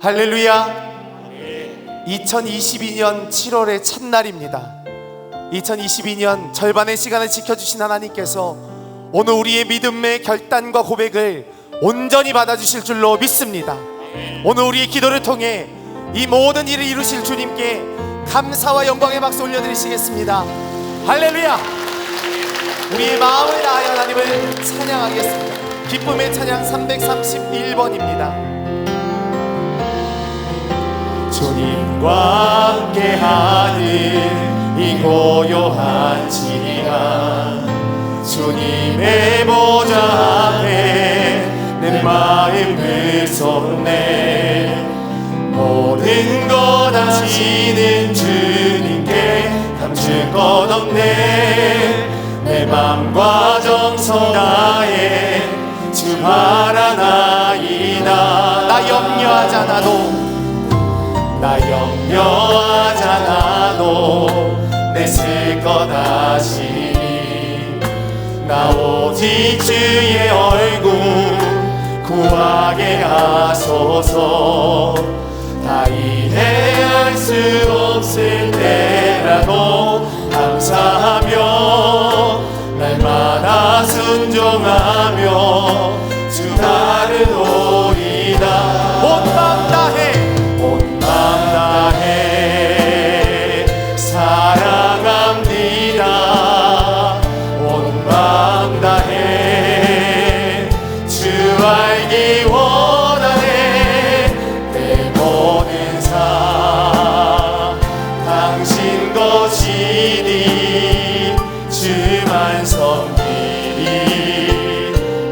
할렐루야. 2022년 7월의 첫날입니다. 2022년 절반의 시간을 지켜주신 하나님께서 오늘 우리의 믿음의 결단과 고백을 온전히 받아주실 줄로 믿습니다. 오늘 우리의 기도를 통해 이 모든 일을 이루실 주님께 감사와 영광의 박수 올려드리시겠습니다. 할렐루야. 우리의 마음을 다하여 하나님을 찬양하겠습니다. 기쁨의 찬양 331번입니다 주님과 함께하는 이 고요한 시간, 주님의 보좌 앞에 내 마음을 쏟네. 모든 것 아시는 주님께 감출 것 없네. 내 맘과 정성 다해 주 바라나이다. 나 염려하지 않아도, 나 염려하지 않아도 내 쓸 것 아시니. 나 오직 주의 얼굴 구하게 하소서. 다 이해할 수 없을 때라도 감사하며 날마다 순종하며 주 따르노리다. 온 마음 다해, 온 마음 다해 사랑합니다. 온 마음 다해 주 알기 원하네. 내 모든 삶 당신 것이니 주만 섬기리.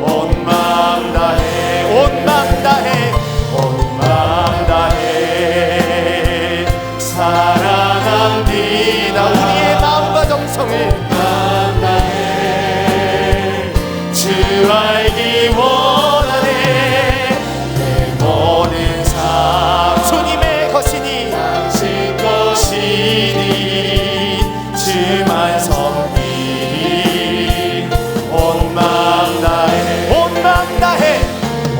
온 마음 다해, 온 마음 다해, 온 마음 다해 사랑합니다. 우리의 마음과 정성을 마음 다해 주 알기 원하네. 내 모든 삶 주님의 것이니 당신 것이니 주만 섬기리. 온 마음 다해, 온 마음 다해,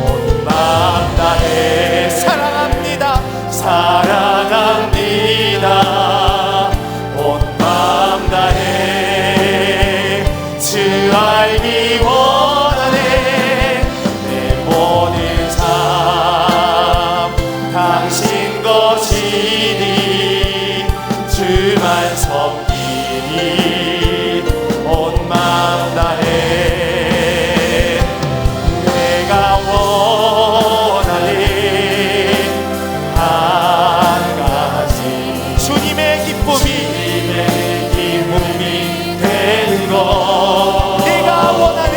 온 마음 다해 사랑합니다. 사랑합니다. 온 마음 다해 주 알기 원하네. 내 모든 삶 당신 것이니 주만 섬기니. 온 마음 다해 내가 원하는 한 가지, 주님의 기쁨이 되는 것. 내가 원하는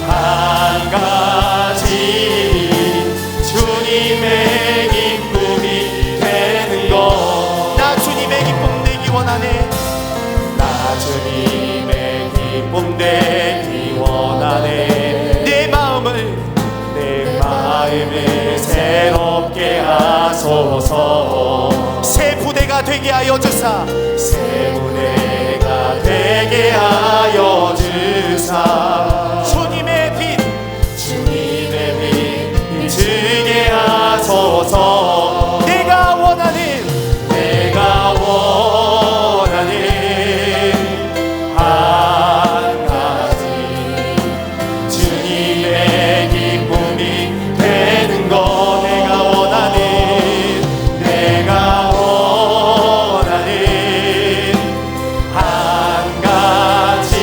한 가지, 주님의 기쁨이 되는 것. 나 주님의 기쁨 되기 원하네. 나 주님의 기쁨 되기 원하네. 내 마음을 새롭게 하소서. 새 부대가 되게 하여 주사, 새 부대가 되게 하여 주사. 주님의 빛, 주님의 빛 비추게 하소서. 내가 원하는 한 가지, 주님의 기쁨이 되는 것. 내가 원하는 한 가지,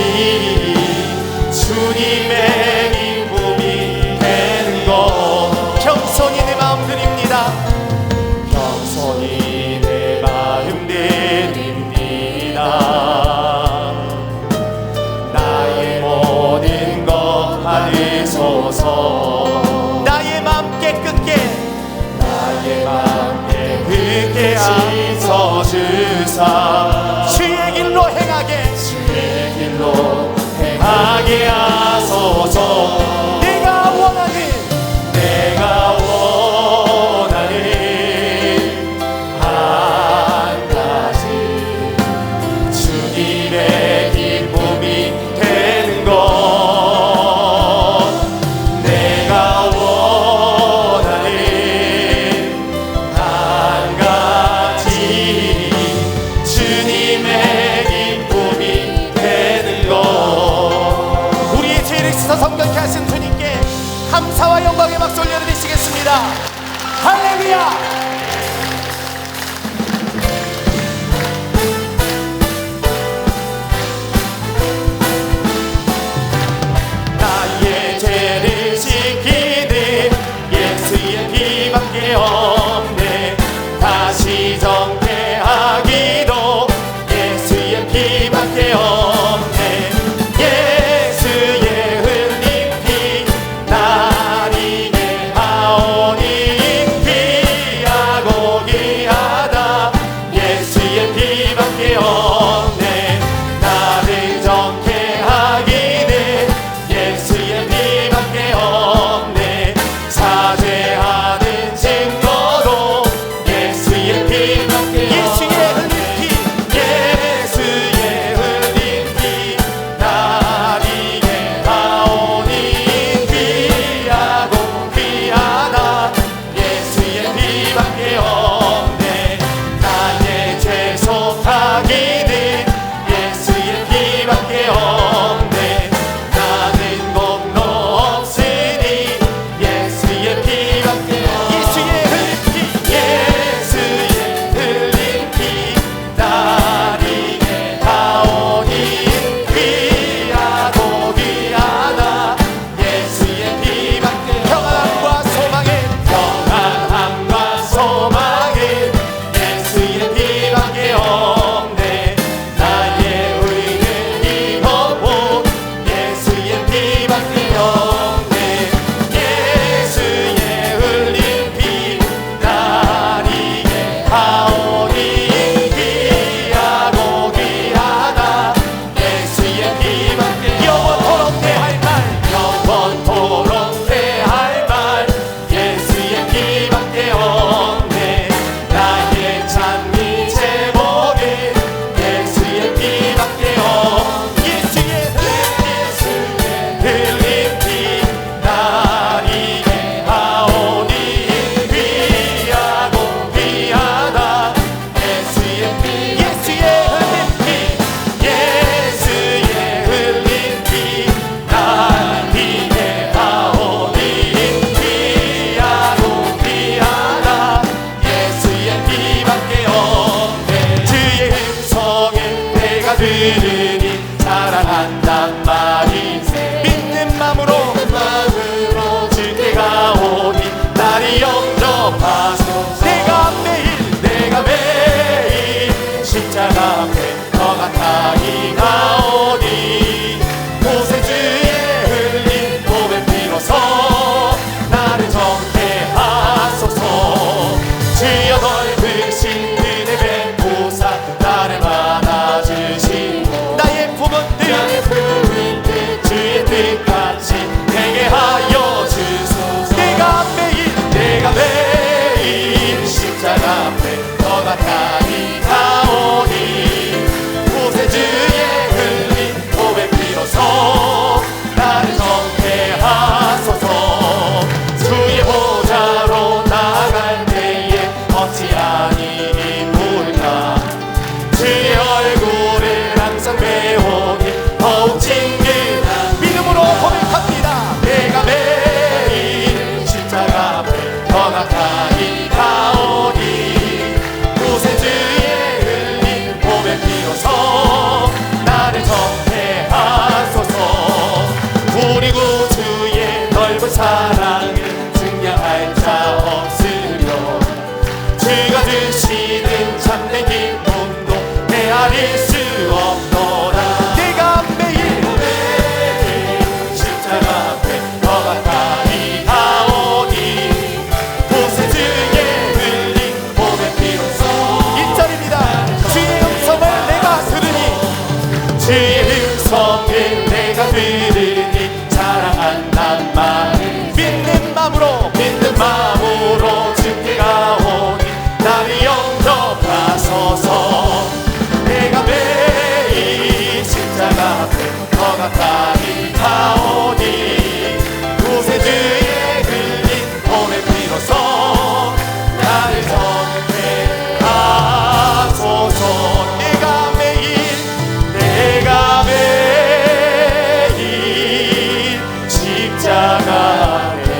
감사와 영광의 박수 올려드리시겠습니다. 할렐루야. 나의 죄를 씻기는 예수의 피밖에 없네. 다시 정죄하기도 예수의 피밖에 없네. 예수의 흘린 피 나를 이게 하오니 귀하고 귀하다. 예수의 피밖에 없네. 나를 정죄하기는 예수의 피밖에 없네. 사죄하는 증거도 예수의 피밖에 예수의 흘린 피 예수의 흘린 피 나리게 하오니 귀하고 귀하다. 예수의 피밖에 없네. 나의 죄 속하기는 예수의 피밖에 없네. 나는 공로 없으니 예수의 피밖에 예수의 흘린 피 예수의 흘린 피 나리게 하오니 귀하고 귀하다. 예수의 피밖에 평안함과 소망은 평안함과 소망은 예수의 피밖에 없네. 나의 의는 이거고 예수의 피밖에 없네. 예수의 흘린 피 나리게 하오니 귀하고 귀하다. 예수의 피밖에 영원토록 대할 말 영원토록 대할 말 예수의 피밖에 없네. 나의 찬미 제목은 예수의 피밖에 없네. 예수의 흘린 피 나리게 하오니 귀하고 귀하다. 예수의 피 예수의 흘린 피 예수의 흘린 피 나리게 하오니 귀하고 귀하다. 예수의 피밖에 없네. 주의 음성을 내가 들으니 사랑한단 말이세. 믿는 마음으로 주께 가오니 나를 영접하소서. 내가 매일 십자가 앞에 너 가까이 가오니 구세주의 흘린 몸의 피로서 나를 정죄하소서. 주여 넓으신 은혜 베푸사 나를 받아주시고 나의 품은 주의 뜻같이 되게 하여 주소서. 내가 매일 십자가 앞에 더 가까이 가오니 구세주의 흘린 몸의 피로서 나를 정죄하소서. 주의 보좌로 나아갈 때에 어찌하니 기쁠까. 주의 얼굴을 항상 배우니 더욱 친근한 믿음으로 고백합니다. 내가 매일 십자가 앞에 더 가까이 가오니 구세주의 흘린 몸의 피로서 나를 정죄하소서. 우리 구주의 넓은 사랑을 증량할 자 없으며 주가 주시는 참된 기쁨도 헤아릴 수 없노라. 내가 매일 십자가 앞에 더 가까이 가오니 구세주의 흘린 몸의 피로서 1절입니다. 주의 음성을 내가 들으니 주의 음성을 내가 들으니 사랑한단 말을 믿는 마음으로 주께 가오니 나를 영접하소서. 내가 매일 십자가 앞에 더 가까이 가오니 구세주의 흘린 몸의 피로서 나를 정죄하소서. 내가 매일 십자가에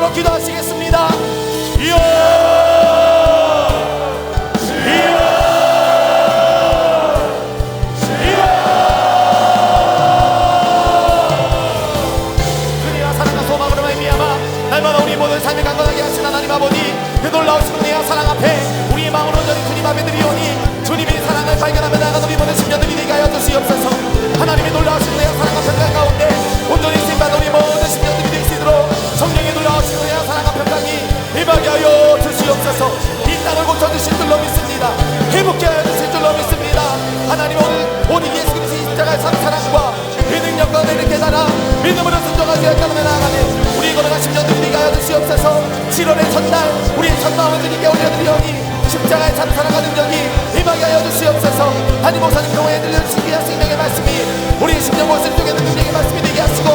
이름으로 기도하시겠습니다. 이어 날마다 우리 모든 삶을 강건하게 하신 하나님 아버지, 그 놀라우신 은혜와 사랑 앞에 우리의 마음을 온전히 주님 앞에 드리오니 주님의 사랑을 발견하며 나아가는 우리 모든 심령들이 되게 하여 주시옵소서. 하나님의 놀라우신 은혜와 사랑 앞에 가운데 온전히 쓰임받은 우리 모든 심령들이 될 수 있도록 성령의 놀라우신 은혜와 사랑 앞에 평강이 임하게 하여 주시옵소서. 이 땅을 고쳐주실 줄로 믿습니다. 회복케 하여 주실 줄로 믿습니다. 하나님 오늘 예수 그리스도의 십자가의 사랑과 그 능력과 은혜를 깨달아 믿음으로 순종하게 하여 나아가는 우리 걸어간 심령들이 되게 하여 주시옵소서. 7월의 첫날 우리의 첫 마음을 주님께 올려드리오니 십자가의 참 사랑과 능력이 임하게 하여 주시옵소서. 담임 목사님 통해 들려주신 귀한 생명의 말씀이 우리의 심령 곳을 쪼개는 능력의 말씀이 되게 하시고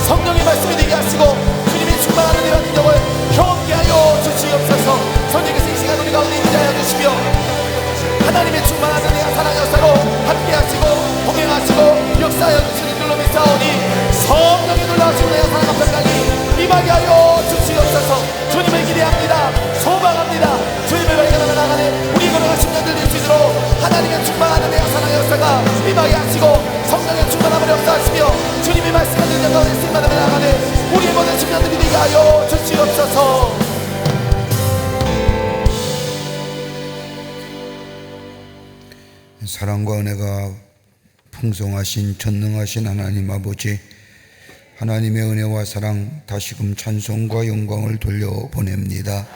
성령의 말씀이 되게 하시고 주님이 충만하는 이런 능력을 경험케 하여 주시옵소서. 성령께서 이 시간 우리 가운데 임재하여 주시며 하나님의 충만한 은혜와 사랑 역사로 함께 하시고 동행하시고 역사하여 주시는 줄로 믿사오니 성령의 놀라우신 은혜와 사랑과 평강이 임하게 하여 주시옵소서. 주님을 기대합니다. 소망합니다. 주님을 발견하며 나가는 우리 걸어갈 심령들 될 수 있도록 하나님의 충만한 은혜와 사랑의 역사가 임하게 하시고 성령의 충만함을 역사하시며 주님의 말씀과 능력과 은혜를 쓰임받으며 나가는 우리의 모든 심령들이 되게 하여 주시옵소서. 사랑과 은혜가 풍성하신 전능하신 하나님 아버지, 하나님의 은혜와 사랑 다시금 찬송과 영광을 돌려보냅니다.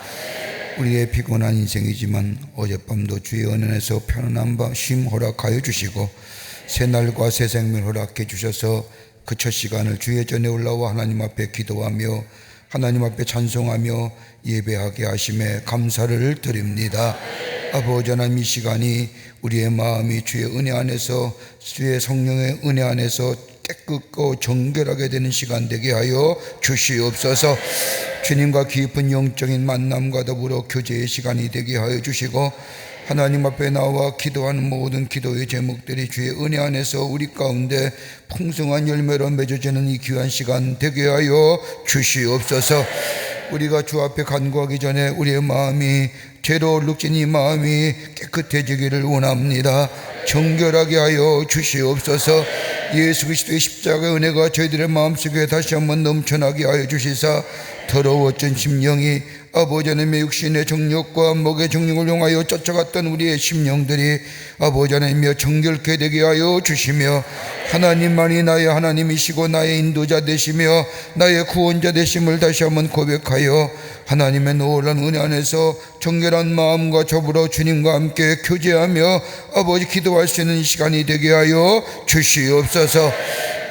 우리의 피곤한 인생이지만 어젯밤도 주의 은혜에서 편안한 쉼 허락하여 주시고 새날과 새 생명 허락해 주셔서 그 첫 시간을 주의 전에 올라와 하나님 앞에 기도하며 하나님 앞에 찬송하며 예배하게 하심에 감사를 드립니다. 아버지 하나님, 이 시간이 우리의 마음이 주의 은혜 안에서 주의 성령의 은혜 안에서 깨끗고 정결하게 되는 시간 되게 하여 주시옵소서. 주님과 깊은 영적인 만남과 더불어 교제의 시간이 되게 하여 주시고 하나님 앞에 나와 기도하는 모든 기도의 제목들이 주의 은혜 안에서 우리 가운데 풍성한 열매로 맺어지는 이 귀한 시간 되게 하여 주시옵소서. 우리가 주 앞에 간구하기 전에 우리의 마음이 죄로 얼룩진 이 마음이 깨끗해지기를 원합니다. 정결하게 하여 주시옵소서. 예수 그리스도의 십자가의 은혜가 저희들의 마음속에 다시 한번 넘쳐나게 하여 주시사 더러워진 심령이 아버지 하나님의 육신의 정욕과 목의 정욕을 용하여 쫓아갔던 우리의 심령들이 아버지 하나님이여 정결케 되게 하여 주시며 하나님만이 나의 하나님이시고 나의 인도자 되시며 나의 구원자 되심을 다시 한번 고백하여 하나님의 놀라운 은혜 안에서 정결한 마음과 더불어 주님과 함께 교제하며 아버지 기도할 수 있는 시간이 되게 하여 주시옵소서.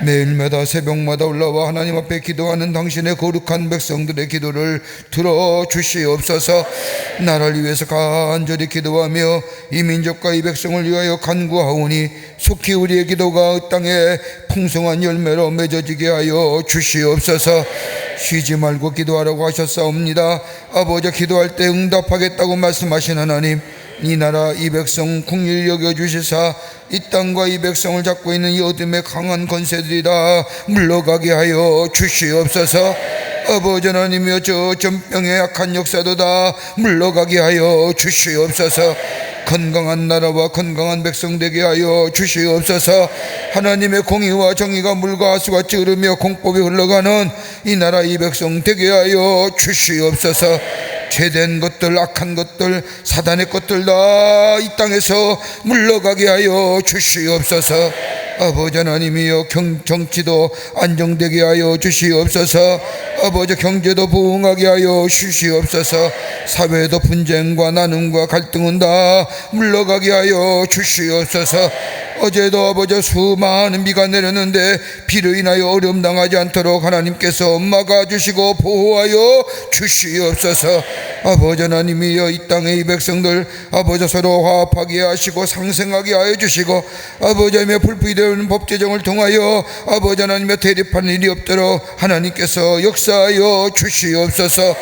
매일마다 새벽마다 올라와 하나님 앞에 기도하는 당신의 거룩한 백성들의 기도를 들어주시옵소서. 나라를 위해서 간절히 기도하며 이 민족과 이 백성을 위하여 간구하오니 속히 우리의 기도가 이 땅에 풍성한 열매로 맺어지게 하여 주시옵소서. 쉬지 말고 기도하라고 하셨사옵니다. 아버지, 기도할 때 응답하겠다고 말씀하신 하나님, 이 나라 이 백성 긍휼히 여겨주시사 이 땅과 이 백성을 잡고 있는 이 어둠의 강한 권세들이 다 물러가게 하여 주시옵소서. 아버지 하나님이여, 저 전병의 약한 역사도 다 물러가게 하여 주시옵소서. 건강한 나라와 건강한 백성 되게 하여 주시옵소서. 하나님의 공의와 정의가 물과 하수같이 흐르며 공법이 흘러가는 이 나라 이 백성 되게 하여 주시옵소서. 죄된 것들, 악한 것들, 사단의 것들 다 이 땅에서 물러가게 하여 주시옵소서. 아버지 하나님이여, 정치도 안정되게 하여 주시옵소서. 아버지, 경제도 부흥하게 하여 주시옵소서. 사회도 분쟁과 나눔과 갈등은 다 물러가게 하여 주시옵소서. 어제도 아버지 수많은 비가 내렸는데 비로 인하여 어려움 당하지 않도록 하나님께서 막아주시고 보호하여 주시옵소서. 아버지 하나님이여, 이 땅의 이 백성들 아버지 서로 화합하게 하시고 상생하게 하여 주시고 아버지 하나님의 불필요한 법제정을 통하여 아버지 하나님의 대립하는 일이 없도록 하나님께서 역사하여 주시옵소서.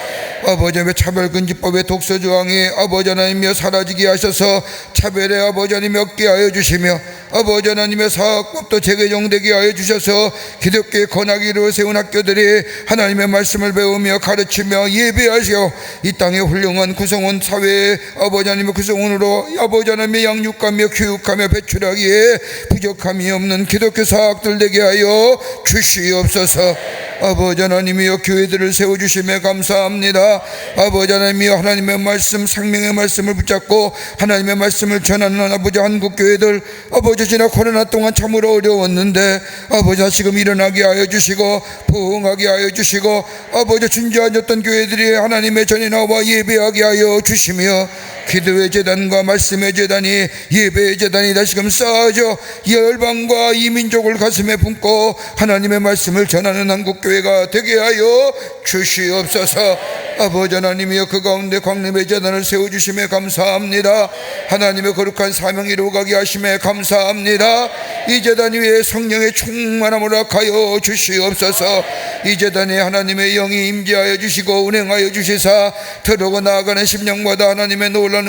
아버지 하나님의 차별금지법의 독소조항이 아버지 하나님이여 사라지게 하셔서 차별의 아버지 하나님 없게 하여 주시며 아버지 하나님의 사학법도 재개정되게 하여 주셔서 기독교의 건하기로 세운 학교들이 하나님의 말씀을 배우며 가르치며 예배하시어 이 땅의 훌륭한 구성원 사회에 아버지 하나님의 구성원으로 아버지 하나님의 양육하며 교육하며 배출하기에 부족함이 없는 기독교 사학들 되게 하여 주시옵소서. 아버지 하나님이여 교회들을 세워주심에 감사합니다. 아버지 하나님이여 하나님의 말씀 생명의 말씀을 붙잡고 하나님의 말씀을 전하는 아버지 한국교회들 아버지 지난 코로나 동안 참으로 어려웠는데 아버지 다시금 일어나게 하여 주시고 부흥하게 하여 주시고 아버지 준비하셨던 교회들이 하나님의 전에 나와 예배하게 하여 주시며 기도의 제단과 말씀의 제단이 예배의 제단이 다시금 쌓아져 열방과 이민족을 가슴에 품고 하나님의 말씀을 전하는 한국교회가 되게 하여 주시옵소서. 아버지 하나님이여 그 가운데 광림의 제단을 세워주심에 감사합니다. 하나님의 거룩한 사명 이루어가게 하심에 감사합니다. 이 제단 위에 성령의 충만함을 허락하여 주시옵소서. 이 제단에 하나님의 영이 임재하여 주시고 운행하여 주시사 더러고 나아가는 심령마다 하나님의 놀라운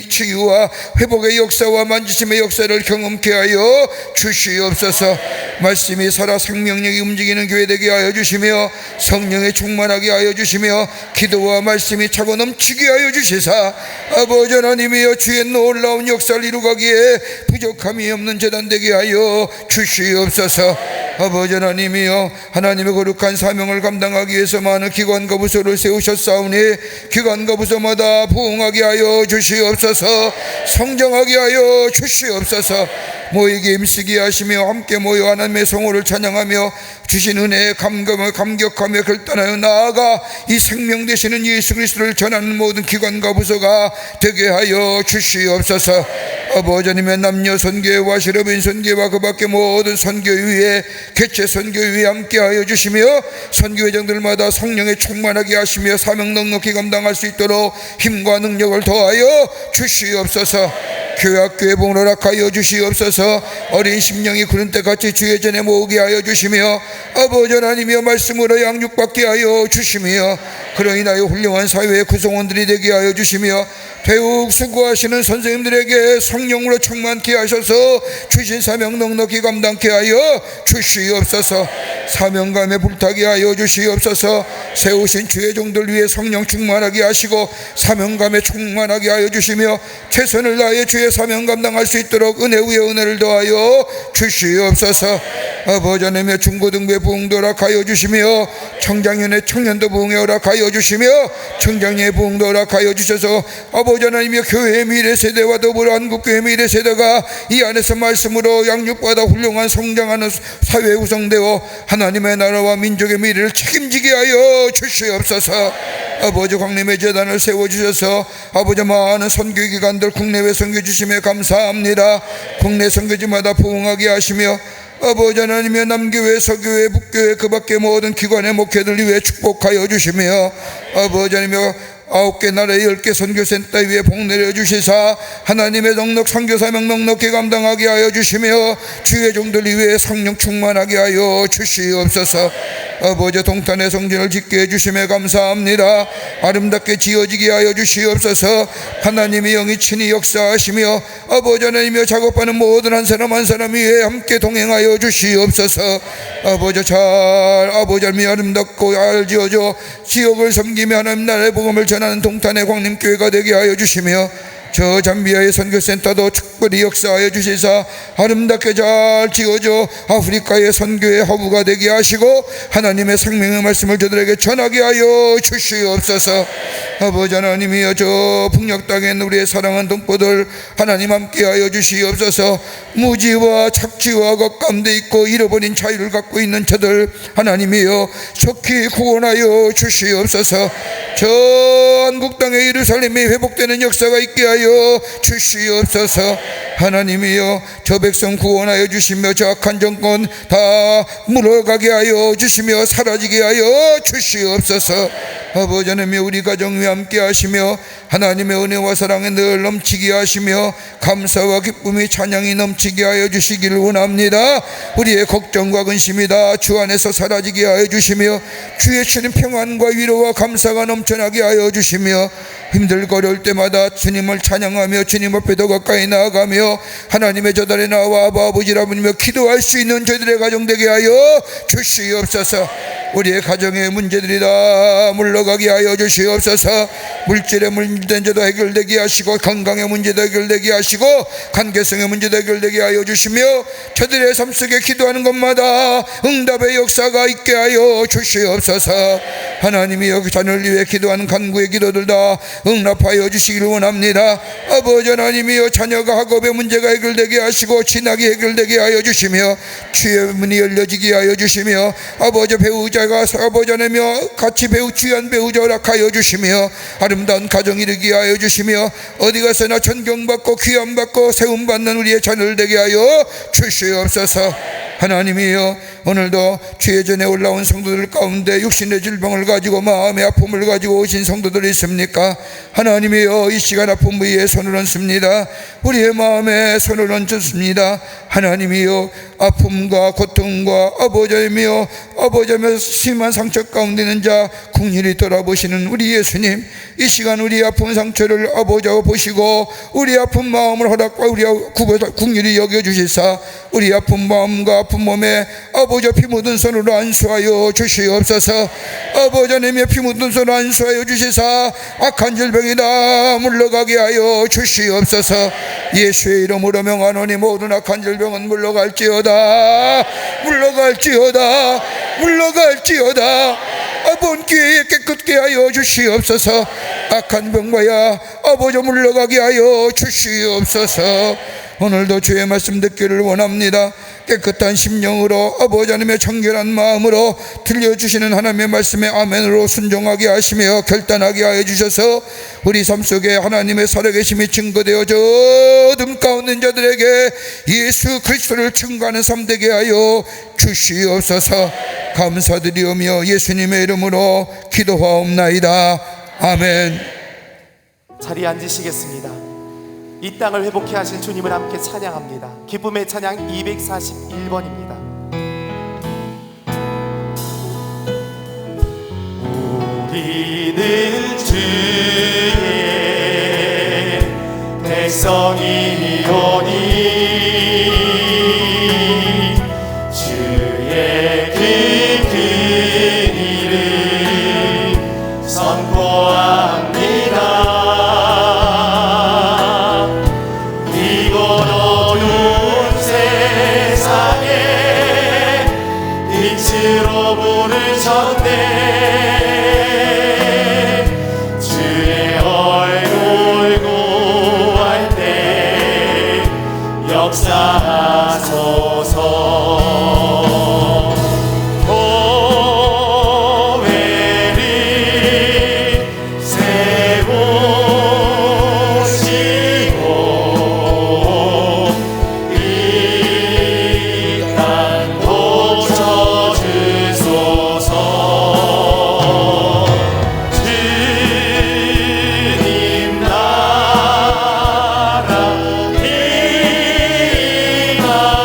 치유와 회복의 역사와 만지심의 역사를 경험케 하여 주시옵소서. 말씀이 살아 생명력이 움직이는 교회 되게 하여 주시며 성령에 충만하게 하여 주시며 기도와 말씀이 차고 넘치게 하여 주시사 아버지 하나님이여 주의 놀라운 역사를 이루가기에 부족함이 없는 제단 되게 하여 주시옵소서. 아버지 하나님이여 하나님의 거룩한 사명을 감당하기 위해서 많은 기관과 부서를 세우셨사오니 기관과 부서마다 부흥하게 하여 주시옵소서. 성장하게 하여 주시옵소서. 모이게 힘쓰게 하시며 함께 모여 하나님의 성호를 찬양하며 주신 은혜에 감격하며 결단하여 나아가 이 생명 되시는 예수 그리스도를 전하는 모든 기관과 부서가 되게 하여 주시옵소서. 아버지 하나님의 남녀 선교회와 시러빈 선교회와 그 밖에 모든 선교위에 개체 선교위에 함께 하여 주시며 선교회장들마다 성령에 충만하게 하시며 사명 넉넉히 감당할 수 있도록 힘과 능력을 더하여 주시옵소서. 교회학교의 복을 허락하여 주시옵소서. 어린 심령이 구른 때같이 주의 전에 모으게 하여 주시며 아버지 하나님이여 말씀으로 양육받게 하여 주시며 그로 인하여 훌륭한 사회의 구성원들이 되게 하여 주시며 배욱 수고하시는 선생님들에게 성령으로 충만케 하셔서 주신 사명 넉넉히 감당케 하여 주시옵소서. 사명감에 불타게 하여 주시옵소서. 세우신 주의 종들 위해 성령 충만하게 하시고 사명감에 충만하게 하여 주시며 최선을 다해 주의 사명 감당할 수 있도록 은혜 위에 은혜를 더하여 주시옵소서. 아버지 하나님의 중고등부의 부흥도 허락하여 주시며 청장년의 청년도 부흥에 허락하여 주시며 청장년의 부흥도 허락하여 주셔서 아버지 하나님의 교회의 미래 세대와 더불어 한국교회의 미래 세대가 이 안에서 말씀으로 양육받아 훌륭한 성장하는 사회에 구성되어 하나님의 나라와 민족의 미래를 책임지게 하여 주시옵소서. 아버지 광림의 제단을 세워주셔서 아버지 많은 선교기관들 국내외 선교 주심에 감사합니다. 국내 선교지마다 부흥하게 하시며 아버지 하나님의 남교회 서교회 북교회 그 밖에 모든 기관의 목회들 위해 축복하여 주시며 아버지 하나님의 9개 나라의 10개 선교센터 위에 복 내려주시사 하나님의 넉넉 선교사명 넉넉히 감당하게 하여 주시며 주의 종들 위해 성령 충만하게 하여 주시옵소서. 아버지 동탄의 성전을 짓게 해주심에 감사합니다. 아름답게 지어지게 하여 주시옵소서. 하나님의 영이 친히 역사하시며 아버지 하나님이여 작업하는 모든 한 사람 한 사람 위에 함께 동행하여 주시옵소서. 아버지 하나님이 아름답고 잘 지어져 지역을 섬기며 하나님 나라의 복음을 전하는 동탄의 광림교회가 되게 하여 주시며 저 잠비아의 선교센터도 특별히 역사하여 주시사 아름답게 잘 지어져 아프리카의 선교의 허브가 되게 하시고 하나님의 생명의 말씀을 저들에게 전하게 하여 주시옵소서. 아버지 하나님이여 저 북녘 땅에 우리의 사랑한 동포들 하나님 함께 하여 주시옵소서. 무지와 착취와 겉감돼 있고 잃어버린 자유를 갖고 있는 저들 하나님이여 속히 구원하여 주시옵소서. 저 한국 땅의 예루살렘이 회복되는 역사가 있게 하여 주시옵소서. 하나님이여 저 백성 구원하여 주시며 저 악한 정권 다 물어가게 하여 주시며 사라지게 하여 주시옵소서. 아버지 하나님 우리 가정 위에 함께 하시며 하나님의 은혜와 사랑에 늘 넘치게 하시며 감사와 기쁨이 찬양이 넘치게 하여 주시기를 원합니다. 우리의 걱정과 근심이 다 주 안에서 사라지게 하여 주시며 주의 주는 평안과 위로와 감사가 넘쳐나게 하여 주시며 힘들고 어려울 때마다 주님을 찬양하며 주님 앞에 더 가까이 나아가며 하나님의 저달에 나와 아버지라 부르며 기도할 수 있는 저희들의 가정 되게 하여 주시옵소서. 우리의 가정의 문제들이 다 물러가게 하여 주시옵소서. 물질의 문제도 해결되게 하시고 건강의 문제도 해결되게 하시고 관계성의 문제도 해결되게 하여 주시며 저들의 삶 속에 기도하는 것마다 응답의 역사가 있게 하여 주시옵소서. 하나님이 여기 자녀를 위해 기도하는 간구의 기도들 다 응답하여 주시기를 원합니다. 아버지 하나님이여 자녀가 학업의 문제가 해결되게 하시고 진학이 해결되게 하여 주시며 주의 문이 열려지게 하여 주시며 아버지 배우자가 아버지 하나며 같이 귀한 배우자 허락하여 주시며 아름다운 가정 이루게 하여 주시며 어디 가서나 존경받고 귀함받고 세움받는 우리의 자녀를 되게 하여 주시옵소서. 하나님이여 오늘도 주의 전에 올라온 성도들 가운데 육신의 질병을 가지고 마음의 아픔을 가지고 오신 성도들이 있습니까? 하나님이여 이 시간 아픔 위에 손을 얹습니다. 우리의 마음에 손을 얹습니다. 하나님이여 아픔과 고통과 아버지이며 아버지며 심한 상처 가운데 있는 자 긍휼히 돌아보시는 우리 예수님, 이 시간 우리 아픈 상처를 아버지가 보시고 우리 아픈 마음을 허락과 우리 긍휼히 여겨주시사 우리 아픈 마음과 아픈 몸에 아버지 피 묻은 손으로 안수하여 주시옵소서. 아버지 하나님의 피 묻은 손으로 안수하여 주시사 악한 질병이 다 물러가게 하여 주시옵소서. 예수의 이름으로 명하노니 모든 악한 질병은 물러갈지어다, 물러갈지어다, 물러갈지어다. 아버지 귀에 깨끗게 하여 주시옵소서. 악한 병과야 아버지 물러가게 하여 주시옵소서. 오늘도 주의 말씀 듣기를 원합니다. 깨끗한 심령으로 아버지 하나님의 청결한 마음으로 들려주시는 하나님의 말씀에 아멘으로 순종하게 하시며 결단하게 하여 주셔서 우리 삶 속에 하나님의 살아계심이 증거되어져 어둠 가운데 있는 자들에게 예수 그리스도를 증거하는 삶 되게 하여 주시옵소서. 감사드리오며 예수님의 이름으로 기도하옵나이다. 아멘. 자리에 앉으시겠습니다. 이 땅을 회복해 하실 주님을 함께 찬양합니다. 기쁨의 찬양 241번입니다. 우리는 주의 백성이오니 주의 그 이름 선포합니다. 빛으로 부르셨네. 주의 얼굴 구할 때 역사하소서. 교회를 세우시고 이 땅 고쳐주소서. 주님 나라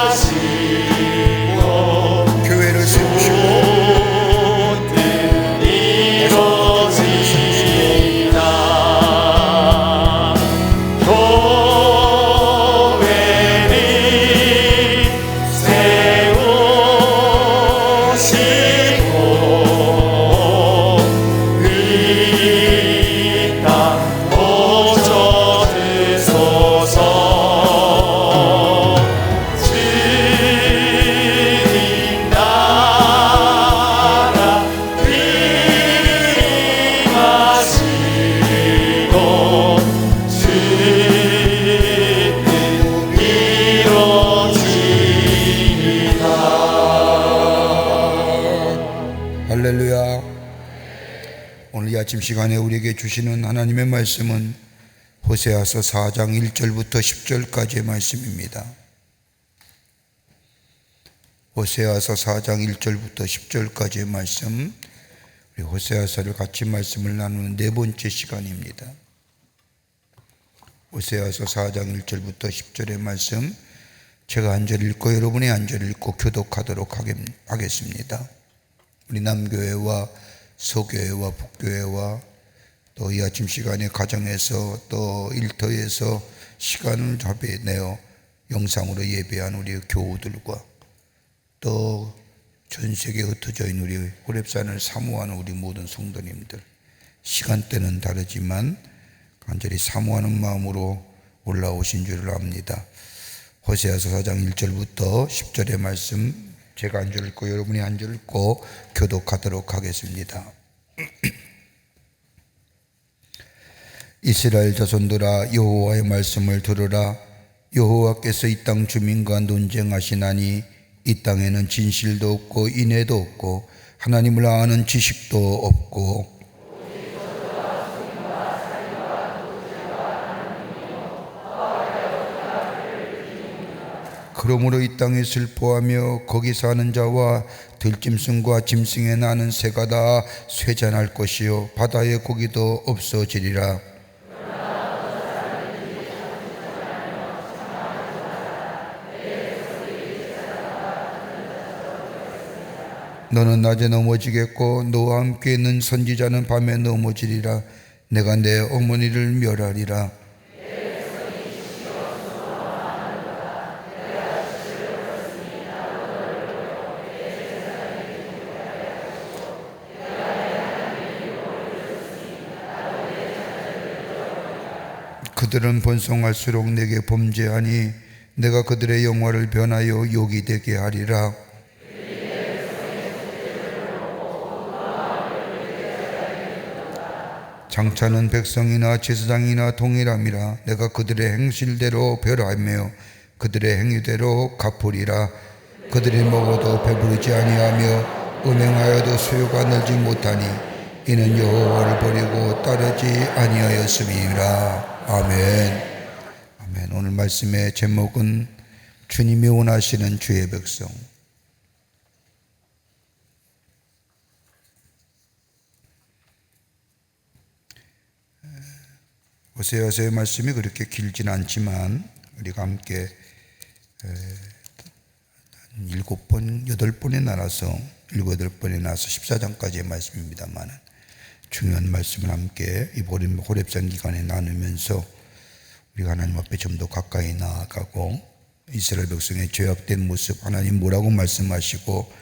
임하시고 교회를 세우시고 모든 이루어지리라. 교회를 세우시고 이 땅 고쳐주소서. 주님 나라 임하시고 주 뜻 이루어지리라. 할렐루야. 오늘 이 아침 시간에 우리에게 주시는 하나님의 말씀은 호세아서 4장 1절부터 10절까지의 말씀입니다. 호세아서 4장 1절부터 10절까지의 말씀 우리 호세아서를 같이 말씀을 나누는 네 번째 시간입니다. 호세아서 4장 1절부터 10절의 말씀, 제가 한 절 읽고 여러분이 한 절 읽고 교독하도록 하겠습니다. 우리 남교회와 서교회와 북교회와 또 이 아침 시간에 가정에서 또 일터에서 시간을 잡아내어 영상으로 예배한 우리 교우들과 또 전 세계에 흩어져 있는 우리 호렙산을 사모하는 우리 모든 성도님들, 시간대는 다르지만 간절히 사모하는 마음으로 올라오신 줄을 압니다. 호세아서 4장 1절부터 10절의 말씀, 제가 한 절 읽고 여러분이 한 절 읽고 교독하도록 하겠습니다. 이스라엘 자손들아, 여호와의 말씀을 들으라. 여호와께서 이 땅 주민과 논쟁하시나니 이 땅에는 진실도 없고 인애도 없고 하나님을 아는 지식도 없고 그러므로 이 땅에 슬퍼하며 거기 사는 자와 들짐승과 짐승에 나는 새가 다 쇠잔할 것이요 바다의 고기도 없어지리라. 너는 낮에 넘어지겠고 너와 함께 있는 선지자는 밤에 넘어지리라. 내가 내 어머니를 멸하리라. 그들은 번성할수록 내게 범죄하니 내가 그들의 영화를 변하여 욕이 되게 하리라. 장차는 백성이나 제사장이나 동일함이라. 내가 그들의 행실대로 벌하며 그들의 행위대로 갚으리라. 그들이 먹어도 배부르지 아니하며 음행하여도 소요가 늘지 못하니 이는 여호와를 버리고 따르지 아니하였음이라. 아멘. 아멘. 오늘 말씀의 제목은 주님이 원하시는 주의 백성. 호세아서의 말씀이 그렇게 길진 않지만 우리가 함께 7번, 8번에 나눠서 7, 8번에 나눠서 14장까지의 말씀입니다만 중요한 말씀을 함께 이 호렙산 기간에 나누면서 우리가 하나님 앞에 좀 더 가까이 나아가고 이스라엘 백성의 죄악된 모습, 하나님 뭐라고 말씀하시고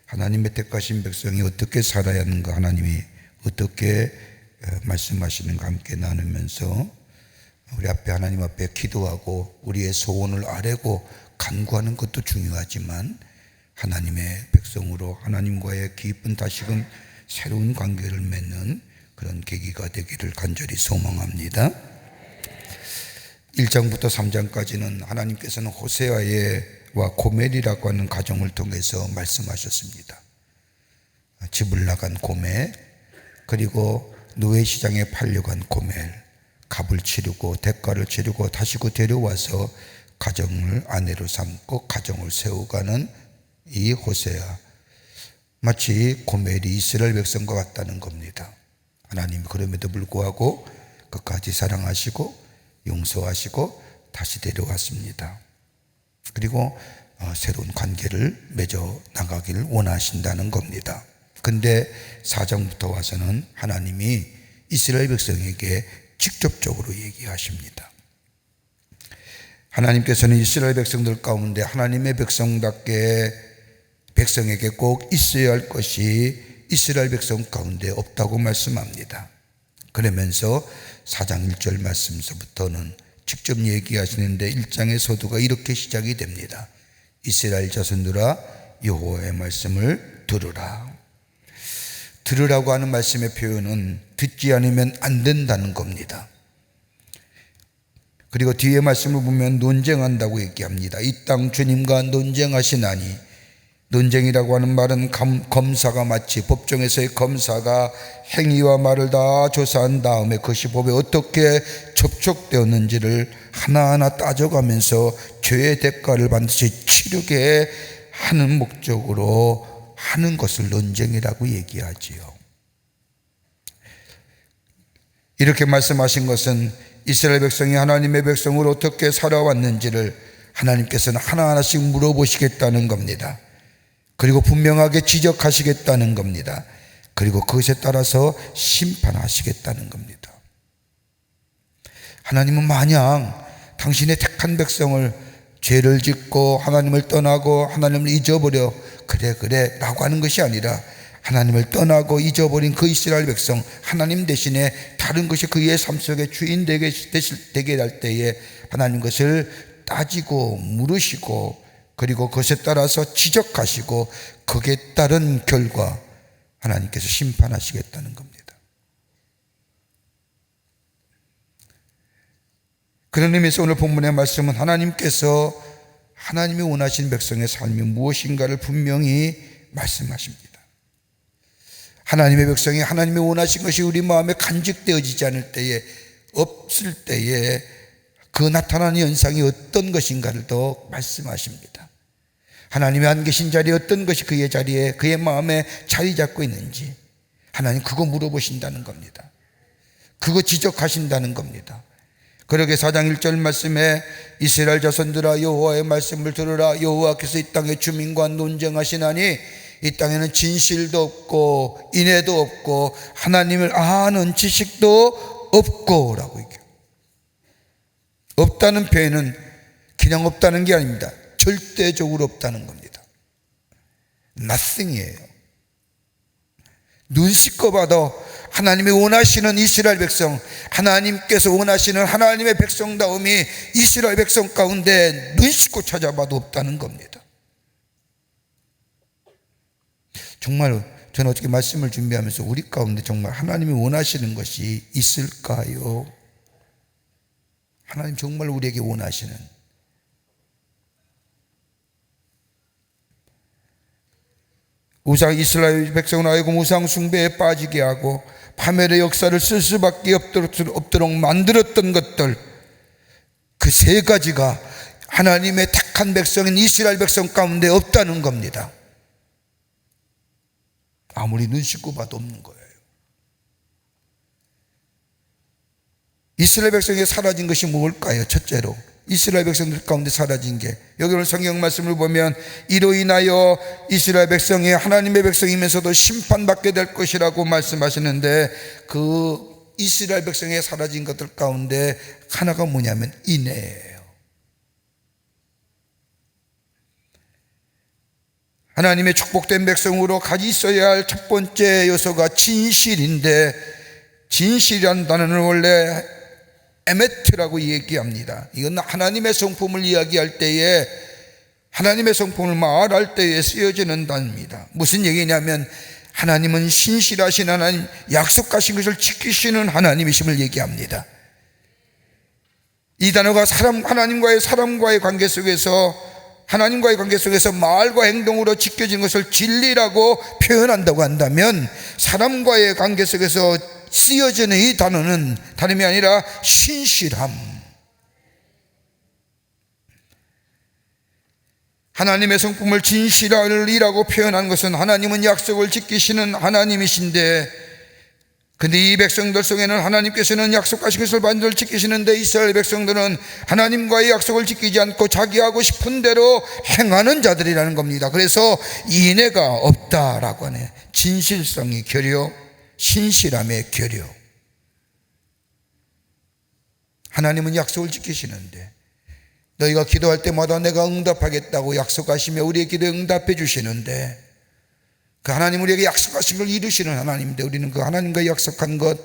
하나님의 택하신 백성이 어떻게 살아야 하는가, 하나님이 어떻게 말씀하시는가 함께 나누면서 우리 앞에 하나님 앞에 기도하고 우리의 소원을 아뢰고 간구하는 것도 중요하지만 하나님의 백성으로 하나님과의 깊은 다시금 새로운 관계를 맺는 그런 계기가 되기를 간절히 소망합니다. 1장부터 3장까지는 하나님께서는 호세아와 고멜이라고 하는 가정을 통해서 말씀하셨습니다. 집을 나간 고멜, 그리고 노예시장에 팔려간 고멜, 값을 치르고 대가를 치르고 다시 그 데려와서 가정을 아내로 삼고 가정을 세워가는 이 호세아, 마치 고멜이 이스라엘 백성과 같다는 겁니다. 하나님이 그럼에도 불구하고 끝까지 사랑하시고 용서하시고 다시 데려왔습니다. 그리고 새로운 관계를 맺어 나가기를 원하신다는 겁니다. 근데 4장부터 와서는 하나님이 이스라엘 백성에게 직접적으로 얘기하십니다. 하나님께서는 이스라엘 백성들 가운데 하나님의 백성답게 백성에게 꼭 있어야 할 것이 이스라엘 백성 가운데 없다고 말씀합니다. 그러면서 4장 1절 말씀서부터는 직접 얘기하시는데 1장의 서두가 이렇게 시작이 됩니다. 이스라엘 자손들아, 여호와의 말씀을 들으라. 들으라고 하는 말씀의 표현은 듣지 않으면 안 된다는 겁니다. 그리고 뒤에 말씀을 보면 논쟁한다고 얘기합니다. 이 땅 주님과 논쟁하시나니, 논쟁이라고 하는 말은 검사가 마치 법정에서의 검사가 행위와 말을 다 조사한 다음에 그것이 법에 어떻게 접촉되었는지를 하나하나 따져가면서 죄의 대가를 반드시 치르게 하는 목적으로 하는 것을 논쟁이라고 얘기하지요. 이렇게 말씀하신 것은 이스라엘 백성이 하나님의 백성으로 어떻게 살아왔는지를 하나님께서는 하나하나씩 물어보시겠다는 겁니다. 그리고 분명하게 지적하시겠다는 겁니다. 그리고 그것에 따라서 심판하시겠다는 겁니다. 하나님은 마냥 당신의 택한 백성을 죄를 짓고 하나님을 떠나고 하나님을 잊어버려 그래 라고 하는 것이 아니라 하나님을 떠나고 잊어버린 그 이스라엘 백성, 하나님 대신에 다른 것이 그의 삶 속에 주인 되게 할 때에 하나님 것을 따지고 물으시고 그리고 그것에 따라서 지적하시고 거기에 따른 결과 하나님께서 심판하시겠다는 겁니다. 그런 의미에서 오늘 본문의 말씀은 하나님께서 하나님이 원하시는 백성의 삶이 무엇인가를 분명히 말씀하십니다. 하나님의 백성이 하나님이 원하신 것이 우리 마음에 간직되어지지 않을 때에, 없을 때에 그 나타나는 현상이 어떤 것인가를 더 말씀하십니다. 하나님이 안 계신 자리에 어떤 것이 그의 자리에, 그의 마음에 자리 잡고 있는지 하나님 그거 물어보신다는 겁니다. 그거 지적하신다는 겁니다. 그러게 4장 1절 말씀에 이스라엘 자손들아 여호와의 말씀을 들으라. 여호와께서 이 땅의 주민과 논쟁하시나니 이 땅에는 진실도 없고 인애도 없고 하나님을 아는 지식도 없고 라고 얘기해요. 없다는 표현은 그냥 없다는 게 아닙니다. 절대적으로 없다는 겁니다. nothing이에요. 눈 씻고 봐도 하나님이 원하시는 이스라엘 백성, 하나님께서 원하시는 하나님의 백성다움이 이스라엘 백성 가운데 눈 씻고 찾아봐도 없다는 겁니다. 정말 저는 어떻게 말씀을 준비하면서 우리 가운데 정말 하나님이 원하시는 것이 있을까요? 하나님 정말 우리에게 원하시는, 이스라엘 백성은 하여금 우상 숭배에 빠지게 하고 파멸의 역사를 쓸 수밖에 없도록 만들었던 것들, 그 세 가지가 하나님의 택한 백성인 이스라엘 백성 가운데 없다는 겁니다. 아무리 눈 씻고 봐도 없는 거예요. 이스라엘 백성에게 사라진 것이 뭘까요? 첫째로 이스라엘 백성들 가운데 사라진 게, 여기 오늘 성경 말씀을 보면 이로 인하여 이스라엘 백성이 하나님의 백성이면서도 심판받게 될 것이라고 말씀하시는데, 그 이스라엘 백성에 사라진 것들 가운데 하나가 뭐냐면 인애예요. 하나님의 축복된 백성으로 가지 있어야 할 첫 번째 요소가 진실인데, 진실이라는 단어는 원래 에메트라고 얘기합니다. 이건 하나님의 성품을 이야기할 때에, 하나님의 성품을 말할 때에 쓰여지는 단어입니다. 무슨 얘기냐면 하나님은 신실하신 하나님, 약속하신 것을 지키시는 하나님이심을 얘기합니다. 이 단어가 사람과의 관계 속에서, 하나님과의 관계 속에서 말과 행동으로 지켜진 것을 진리라고 표현한다고 한다면, 사람과의 관계 속에서 쓰여지는 이 단어는 다름이 아니라 신실함. 하나님의 성품을 진실이라고 표현한 것은 하나님은 약속을 지키시는 하나님이신데, 근데 이 백성들 속에는 하나님께서는 약속하신 것을 반드시 지키시는데 이스라엘 백성들은 하나님과의 약속을 지키지 않고 자기 하고 싶은 대로 행하는 자들이라는 겁니다. 그래서 인애가 없다라고 하네. 진실성이 결여, 신실함의 결여. 하나님은 약속을 지키시는데, 너희가 기도할 때마다 내가 응답하겠다고 약속하시며 우리의 기도에 응답해 주시는데, 그 하나님 우리에게 약속하신 걸 이루시는 하나님인데 우리는 그 하나님과 약속한 것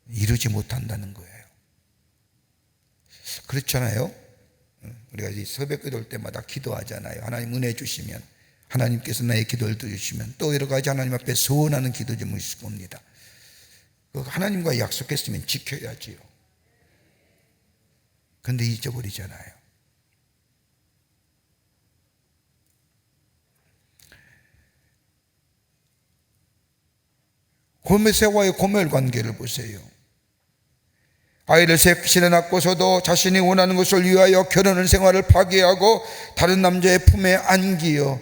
이루지 못한다는 거예요. 그렇잖아요. 우리가 새벽 기도할 때마다 기도하잖아요. 하나님 은혜 주시면, 하나님께서 나의 기도를 들으시면, 또 여러 가지 하나님 앞에 소원하는 기도 좀 있을 겁니다. 하나님과 약속했으면 지켜야지요. 그런데 잊어버리잖아요. 고메세와의 고멜 관계를 보세요. 아이를 셋이나 낳고서도 자신이 원하는 것을 위하여 결혼을 생활을 파기하고 다른 남자의 품에 안기어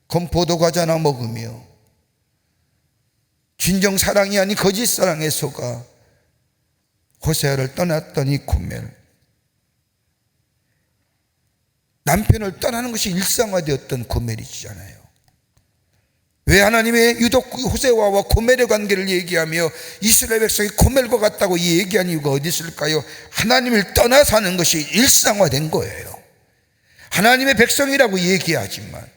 건포도 과자나 먹으며 진정 사랑이 아닌 거짓 사랑에 속아 호세아를 떠났던 이 고멜, 남편을 떠나는 것이 일상화되었던 고멜이잖아요. 왜 하나님의 유독 호세아와 고멜의 관계를 얘기하며 이스라엘 백성이 고멜과 같다고 얘기한 이유가 어디 있을까요? 하나님을 떠나 사는 것이 일상화된 거예요. 하나님의 백성이라고 얘기하지만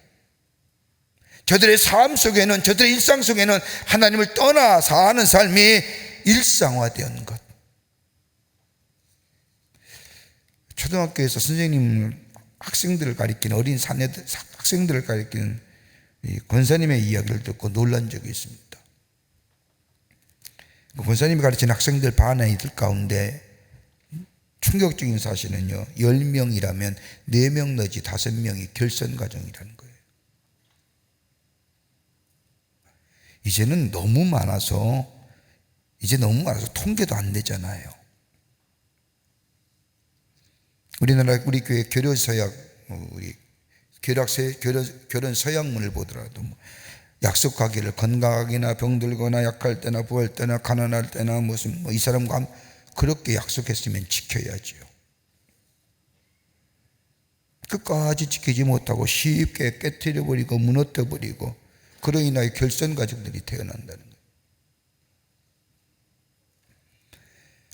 저들의 삶 속에는, 저들의 일상 속에는 하나님을 떠나 사는 삶이 일상화된 것. 초등학교에서 선생님 학생들을 가리키는, 어린 사내들, 학생들을 가리키는 권사님의 이야기를 듣고 놀란 적이 있습니다. 권사님이 가르치는 학생들 반 아이들 가운데 충격적인 사실은요, 10명이라면 4명 내지 5명이 결선 과정이라는 거예요. 이제는 너무 많아서 통계도 안 되잖아요. 우리나라 우리 교회 교련서약, 우리 결혼 서약문을 보더라도 약속하기를 건강하거나 병들거나 약할 때나 부할 때나 가난할 때나 무슨 이 사람과 그렇게 약속했으면 지켜야지요. 끝까지 지키지 못하고 쉽게 깨트려버리고 무너뜨려버리고 그로 인하여 결선 가족들이 태어난다는 거예요.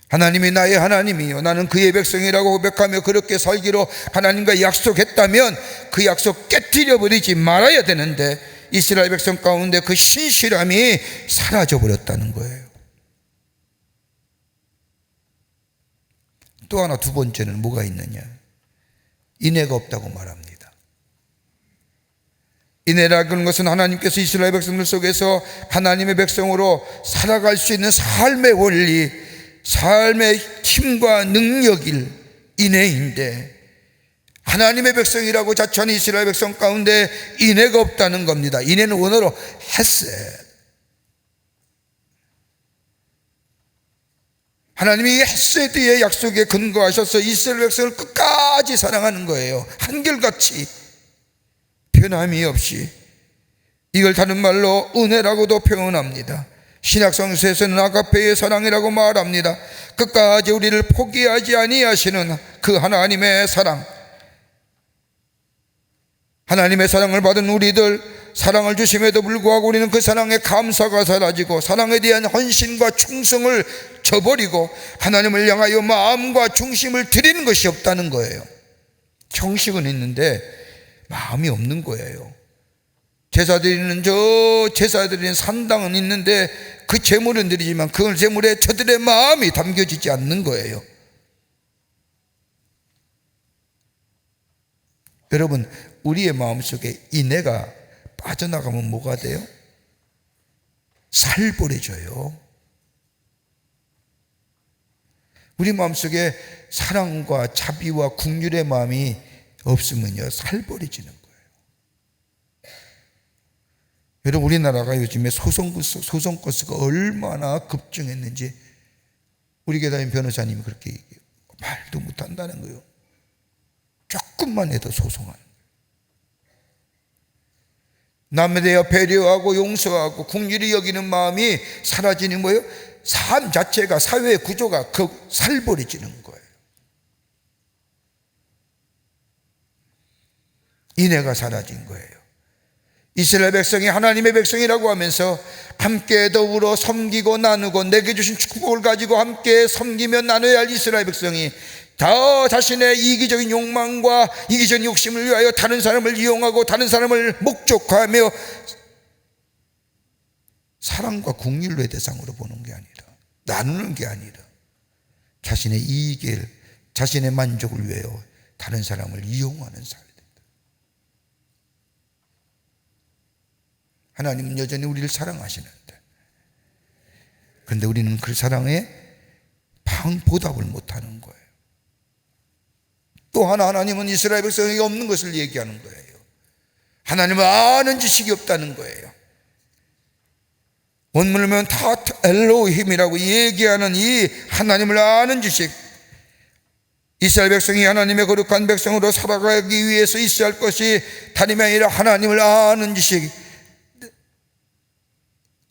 하나님이 나의 하나님이요 나는 그의 백성이라고 고백하며 그렇게 살기로 하나님과 약속했다면 그 약속 깨트려버리지 말아야 되는데 이스라엘 백성 가운데 그 신실함이 사라져버렸다는 거예요. 또 하나, 두 번째는 뭐가 있느냐? 인애가 없다고 말합니다. 인애라는 것은 하나님께서 이스라엘 백성들 속에서 하나님의 백성으로 살아갈 수 있는 삶의 원리, 삶의 힘과 능력일 인애인데, 하나님의 백성이라고 자처하는 이스라엘 백성 가운데 인애가 없다는 겁니다. 인애는 원어로 헤셋. 하나님이 헤세드의 약속에 근거하셔서 이스라엘 백성을 끝까지 사랑하는 거예요. 한결같이 변함이 없이. 이걸 다른 말로 은혜라고도 표현합니다. 신약성서에서는 아가페의 사랑이라고 말합니다. 끝까지 우리를 포기하지 아니하시는 그 하나님의 사랑. 하나님의 사랑을 받은 우리들, 사랑을 주심에도 불구하고 우리는 그 사랑에 감사가 사라지고 사랑에 대한 헌신과 충성을 저버리고 하나님을 향하여 마음과 중심을 드리는 것이 없다는 거예요. 형식은 있는데 마음이 없는 거예요. 제사 드리는 제사 드리는 산당은 있는데 그 제물은 드리지만 그 제물에 저들의 마음이 담겨지지 않는 거예요. 여러분, 우리의 마음속에 인애가 빠져나가면 뭐가 돼요? 살벌해져요. 우리 마음속에 사랑과 자비와 긍휼의 마음이 없으면요, 살벌해지는 거예요. 여러분, 우리나라가 요즘에 소송 건수가 얼마나 급증했는지 우리 교회 다니는 변호사님이 그렇게 얘기해요. 말도 못한다는 거예요. 조금만 해도 소송하는 거예요. 남에 대하여 배려하고 용서하고 긍휼히 여기는 마음이 사라지는 거예요. 삶 자체가, 사회의 구조가 살벌해지는 거예요. 인애가 사라진 거예요. 이스라엘 백성이 하나님의 백성이라고 하면서 함께 더불어 섬기고 나누고 내게 주신 축복을 가지고 함께 섬기며 나눠야 할 이스라엘 백성이 다 자신의 이기적인 욕망과 이기적인 욕심을 위하여 다른 사람을 이용하고 다른 사람을 목적화하며 사랑과 긍휼의 대상으로 보는 게 아니라, 나누는 게 아니라 자신의 이익을, 자신의 만족을 위하여 다른 사람을 이용하는 삶입니다. 하나님은 여전히 우리를 사랑하시는데, 그런데 우리는 그 사랑에 보답을 못하는 거예요. 또 하나, 하나님은 이스라엘 백성에게 없는 것을 얘기하는 거예요. 하나님은 아는 지식이 없다는 거예요. 원문을 보면 타트 엘로힘이라고 얘기하는 이 하나님을 아는 지식, 이스라엘 백성이 하나님의 거룩한 백성으로 살아가기 위해서 있어야 할 것이 다름이 아니라 하나님을 아는 지식,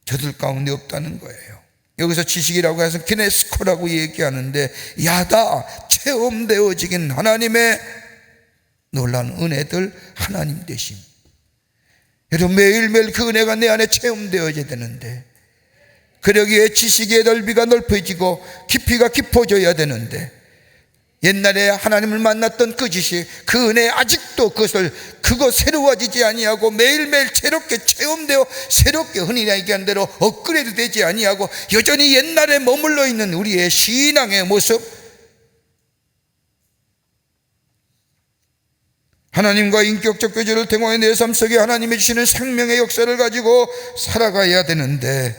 저들 가운데 없다는 거예요. 여기서 지식이라고 해서 키네스코라고 얘기하는데, 야다 체험되어지긴 하나님의 놀라운 은혜들, 하나님 되심. 여러분, 매일매일 그 은혜가 내 안에 체험되어져야 되는데, 그러기에 지식의 넓이가 넓어지고 깊이가 깊어져야 되는데, 옛날에 하나님을 만났던 그 지식, 그 은혜, 아직도 그거 새로워지지 아니하고 매일매일 새롭게 체험되어 새롭게 흔히 얘기한 대로 업그레이드 되지 아니하고 여전히 옛날에 머물러 있는 우리의 신앙의 모습, 하나님과 인격적 교제를 통해 내 삶 속에 하나님이 주시는 생명의 역사를 가지고 살아가야 되는데,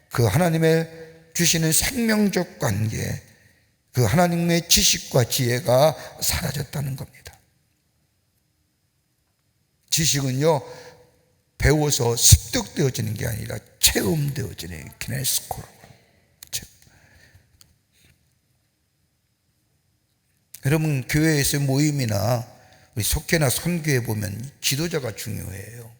그 하나님의 주시는 생명적 관계, 그 하나님의 지식과 지혜가 사라졌다는 겁니다. 지식은요, 배워서 습득되어지는 게 아니라 체험되어지는 키네스코라고. 여러분, 교회에서 모임이나 우리 속회나 선교에 보면 지도자가 중요해요.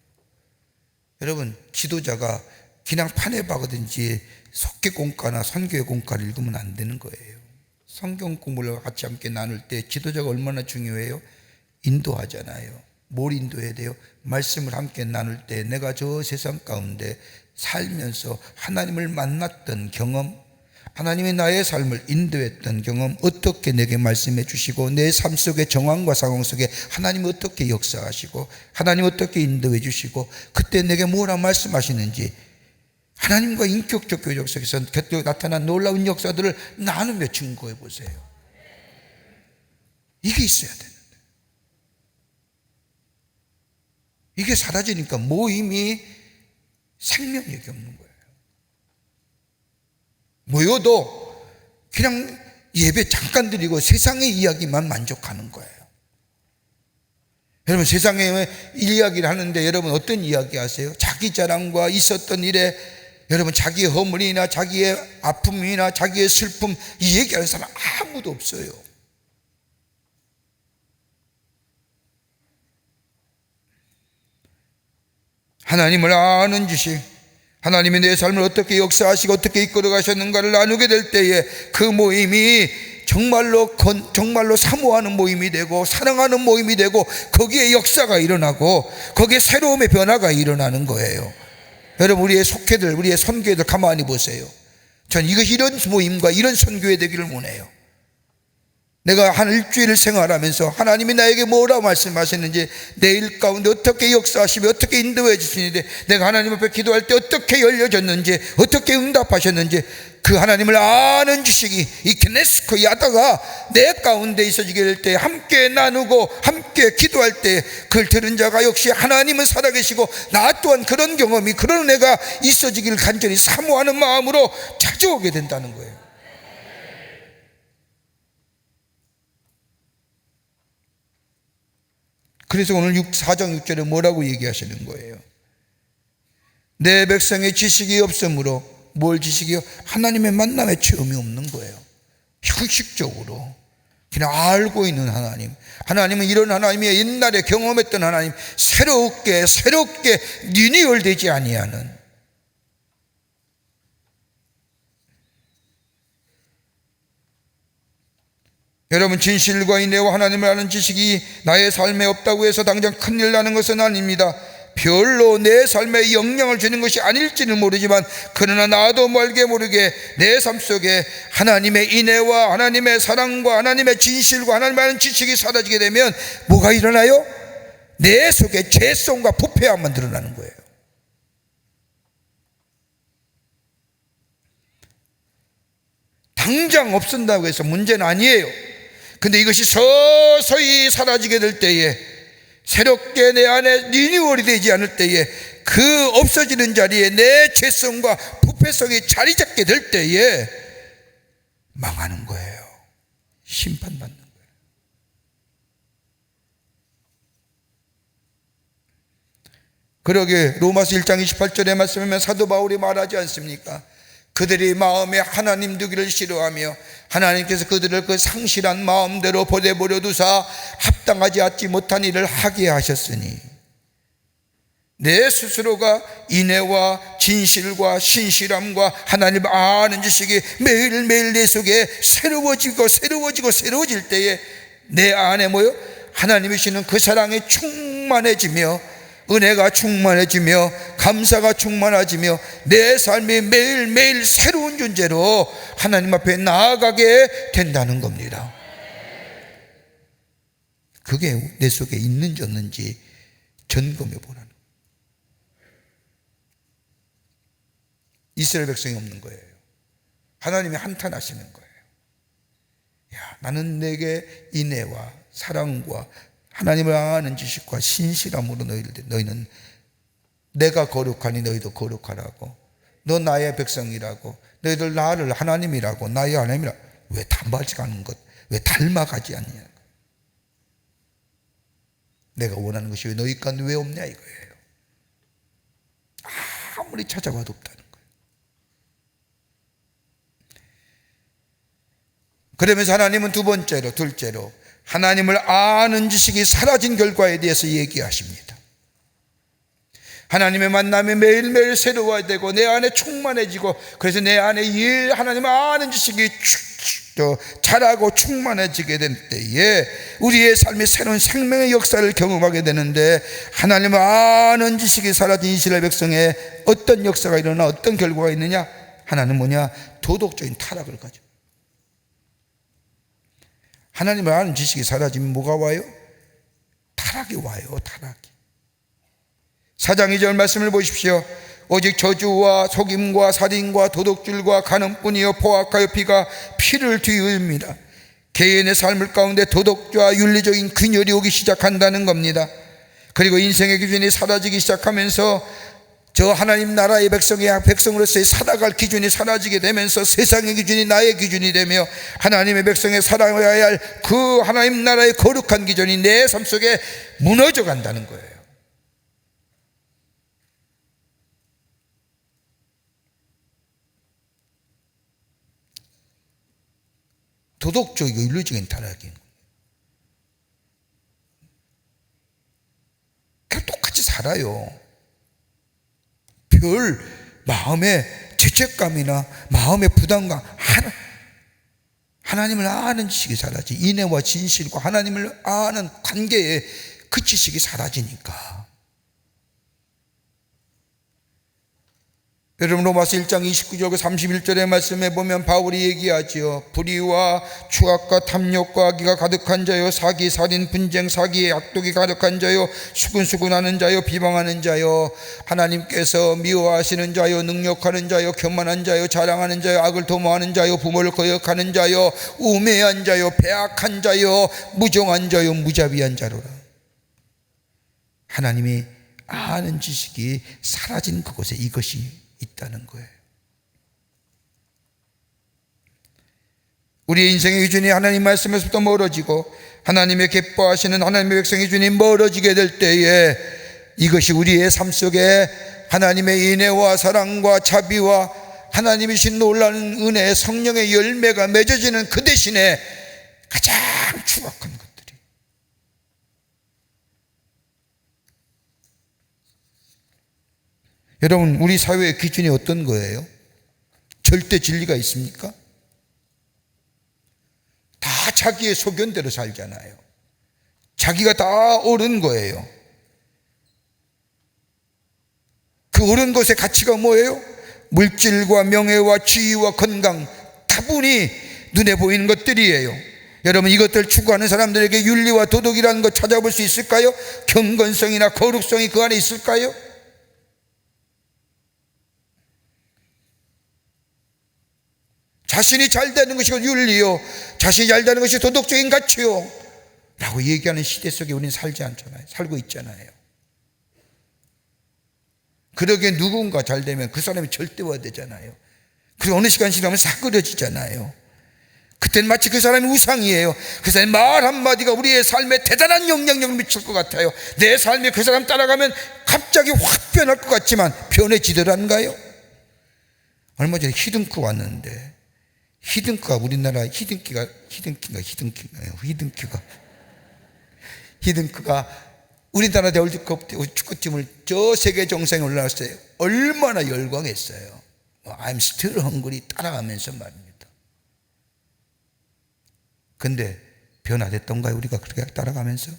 여러분, 지도자가 그냥 판에 박으든지 속회 공과나 선교의 공과를 읽으면 안 되는 거예요. 성경 공부를 같이 함께 나눌 때 지도자가 얼마나 중요해요? 인도하잖아요. 뭘 인도해야 돼요? 말씀을 함께 나눌 때 내가 저 세상 가운데 살면서 하나님을 만났던 경험, 하나님이 나의 삶을 인도했던 경험, 어떻게 내게 말씀해 주시고 내 삶 속의 정황과 상황 속에 하나님이 어떻게 역사하시고 하나님이 어떻게 인도해 주시고 그때 내게 뭐라 말씀하시는지, 하나님과 인격적 교역 속에서 나타난 놀라운 역사들을 나누며 증거해 보세요. 이게 있어야 되는데, 이게 사라지니까 모임이 생명력이 없는 거예요. 모여도 그냥 예배 잠깐 드리고 세상의 이야기만 만족하는 거예요. 여러분, 세상의 이야기를 하는데 여러분 어떤 이야기 하세요? 자기 자랑과 있었던 일에, 여러분 자기의 허물이나 자기의 아픔이나 자기의 슬픔, 이 얘기하는 사람 아무도 없어요. 하나님을 아는 지식, 하나님이 내 삶을 어떻게 역사하시고 어떻게 이끌어 가셨는가를 나누게 될 때에 그 모임이 정말로 사모하는 모임이 되고 사랑하는 모임이 되고 거기에 역사가 일어나고 거기에 새로움의 변화가 일어나는 거예요. 여러분, 우리의 속회들, 우리의 선교회들 가만히 보세요. 전 이런 모임과 이런 선교회 되기를 원해요. 내가 한 일주일을 생활하면서 하나님이 나에게 뭐라 말씀하셨는지, 내 일 가운데 어떻게 역사하시며 어떻게 인도해 주시는지, 내가 하나님 앞에 기도할 때 어떻게 열려졌는지, 어떻게 응답하셨는지, 그 하나님을 아는 지식이 이 키네스코 야다가 내 가운데 있어지게 될 때, 함께 나누고 함께 기도할 때 그걸 들은 자가 역시 하나님은 살아계시고 나 또한 그런 경험이, 그런 은혜가 있어지기를 간절히 사모하는 마음으로 찾아오게 된다는 거예요. 그래서 오늘 4장 6절에 뭐라고 얘기하시는 거예요? 내 백성의 지식이 없으므로. 뭘 지식이요? 하나님의 만남의 체험이 없는 거예요. 형식적으로 그냥 알고 있는 하나님, 하나님은 이런 하나님이 옛날에 경험했던 하나님, 새롭게 리뉴얼 되지 아니하는. 여러분, 진실과 인애와 하나님을 아는 지식이 나의 삶에 없다고 해서 당장 큰일 나는 것은 아닙니다. 별로 내 삶에 영향을 주는 것이 아닐지는 모르지만, 그러나 나도 멀게 모르게 내 삶 속에 하나님의 인애와 하나님의 사랑과 하나님의 진실과 하나님을 아는 지식이 사라지게 되면 뭐가 일어나요? 내 속에 죄성과 부패함만 드러나는 거예요. 당장 없앤다고 해서 문제는 아니에요. 근데 이것이 서서히 사라지게 될 때에, 새롭게 내 안에 리뉴얼이 되지 않을 때에, 그 없어지는 자리에 내 죄성과 부패성이 자리 잡게 될 때에 망하는 거예요. 심판받는 거예요. 그러게 로마서 1장 28절의 말씀에 사도 바울이 말하지 않습니까? 그들이 마음에 하나님 두기를 싫어하며 하나님께서 그들을 그 상실한 마음대로 보내버려 두사 합당하지 않지 못한 일을 하게 하셨으니, 내 스스로가 인애와 진실과 신실함과 하나님을 아는 지식이 매일매일 내 속에 새로워질 때에 내 안에 뭐요? 하나님이 주시는 그 사랑이 충만해지며 은혜가 충만해지며 감사가 충만해지며 내 삶이 매일매일 새로운 존재로 하나님 앞에 나아가게 된다는 겁니다. 그게 내 속에 있는지 없는지 점검해 보라는 거예요. 이스라엘 백성이 없는 거예요. 하나님이 한탄하시는 거예요. 야, 나는 내게 인애와 사랑과 하나님을 아는 지식과 신실함으로 너희는 내가 거룩하니 너희도 거룩하라고, 너 나의 백성이라고, 너희들 나를 하나님이라고, 나의 하나님이라고. 왜 닮아가는 것, 왜 닮아가지 않냐. 내가 원하는 것이 왜 너희 가운데 왜 없냐 이거예요. 아무리 찾아봐도 없다는 거예요. 그러면서 하나님은 둘째로 하나님을 아는 지식이 사라진 결과에 대해서 얘기하십니다. 하나님의 만남이 매일매일 새로워야 되고 내 안에 충만해지고, 그래서 내 안에 하나님을 아는 지식이 자라고 충만해지게 될 때에 우리의 삶이 새로운 생명의 역사를 경험하게 되는데, 하나님을 아는 지식이 사라진 이스라엘 백성의 어떤 역사가 일어나 어떤 결과가 있느냐? 하나는 뭐냐? 도덕적인 타락을 가져. 하나님을 아는 지식이 사라지면 뭐가 와요? 타락이 와요. 타락이. 4장 2절 말씀을 보십시오. 오직 저주와 속임과 살인과 도둑질과 간음뿐이요 포악하여 피를 뒤흔입니다. 개인의 삶을 가운데 도덕과 윤리적인 균열이 오기 시작한다는 겁니다. 그리고 인생의 기준이 사라지기 시작하면서 저 하나님 나라의 백성으로서의 살아갈 기준이 사라지게 되면서 세상의 기준이 나의 기준이 되며 하나님의 백성의 살아가야 할 그 하나님 나라의 거룩한 기준이 내 삶 속에 무너져 간다는 거예요. 도덕적이고 윤리적인 타락인 거예요. 똑같이 살아요. 별 마음의 죄책감이나 마음의 부담감, 하나님을 아는 지식이 사라지, 인애와 진실과 하나님을 아는 관계에 그 지식이 사라지니까. 여러분, 로마서 1장 29절 31절의 말씀에 보면 바울이 얘기하지요. 불의와 추악과 탐욕과 악의가 가득한 자요, 사기, 살인, 분쟁, 사기의 악독이 가득한 자요, 수근수근하는 자요, 비방하는 자요, 하나님께서 미워하시는 자요, 능욕하는 자요, 교만한 자요, 자랑하는 자요, 악을 도모하는 자요, 부모를 거역하는 자요, 우매한 자요, 배악한 자요, 무정한 자요, 무자비한 자로라. 하나님이 아는 지식이 사라진 그곳에 이것이 있다는 거예요. 우리의 인생의 기준이 하나님 말씀에서부터 멀어지고 하나님의 기뻐하시는 하나님의 백성의 기준이 멀어지게 될 때에 이것이 우리의 삶 속에 하나님의 인애와 사랑과 자비와 하나님이 주신 놀라운 은혜의 성령의 열매가 맺어지는 그 대신에 가장 추악한 것들이, 여러분, 우리 사회의 기준이 어떤 거예요? 절대 진리가 있습니까? 다 자기의 소견대로 살잖아요. 자기가 다 옳은 거예요. 그 옳은 것의 가치가 뭐예요? 물질과 명예와 지위와 건강, 다분히 눈에 보이는 것들이에요. 여러분, 이것들 추구하는 사람들에게 윤리와 도덕이라는 것 찾아볼 수 있을까요? 경건성이나 거룩성이 그 안에 있을까요? 자신이 잘 되는 것이 윤리요, 자신이 잘 되는 것이 도덕적인 가치요 라고 얘기하는 시대 속에 우리는 살고 있잖아요. 그러기에 누군가 잘 되면 그 사람이 절대화되잖아요. 그리고 어느 시간 지나면 사그러지잖아요. 그때는 마치 그 사람이 우상이에요. 그 사람의 말 한마디가 우리의 삶에 대단한 영향력을 미칠 것 같아요. 내 삶이 그 사람 따라가면 갑자기 확 변할 것 같지만 변해지더란가요? 얼마 전에 히든크 왔는데, 히든크가 우리나라 히든크가 우리나라 월드컵 축구팀을 저 세계 정상에 올라왔어요. 얼마나 열광했어요. I'm still hungry 따라가면서 말입니다. 근데 변화됐던가요? 우리가 그렇게 따라가면서?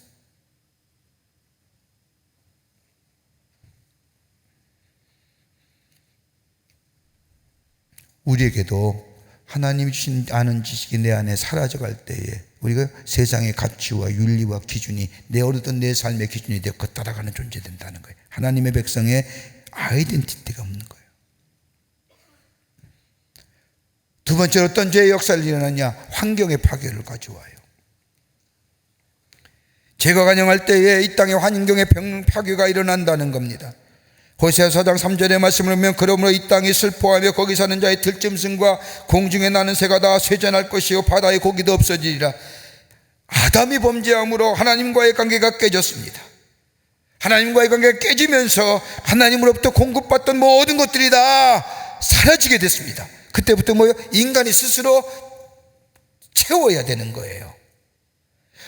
우리에게도 하나님이 주신 아는 지식이 내 안에 사라져갈 때에 우리가 세상의 가치와 윤리와 기준이 내 어렸던 내 삶의 기준이 되어 그 따라가는 존재 된다는 거예요. 하나님의 백성의 아이덴티티가 없는 거예요. 두 번째로 어떤 죄의 역사를 일어나냐? 환경의 파괴를 가져와요. 죄가 간영할 때에 이 땅에 환경의 파괴가 일어난다는 겁니다. 호세아 4장 3절의 말씀을 보면 그러므로 이 땅이 슬퍼하며 거기 사는 자의 들짐승과 공중에 나는 새가 다 쇠잔할 것이요 바다의 고기도 없어지리라. 아담이 범죄함으로 하나님과의 관계가 깨졌습니다. 하나님과의 관계가 깨지면서 하나님으로부터 공급받던 모든 것들이 다 사라지게 됐습니다. 그때부터 뭐예요? 인간이 스스로 채워야 되는 거예요.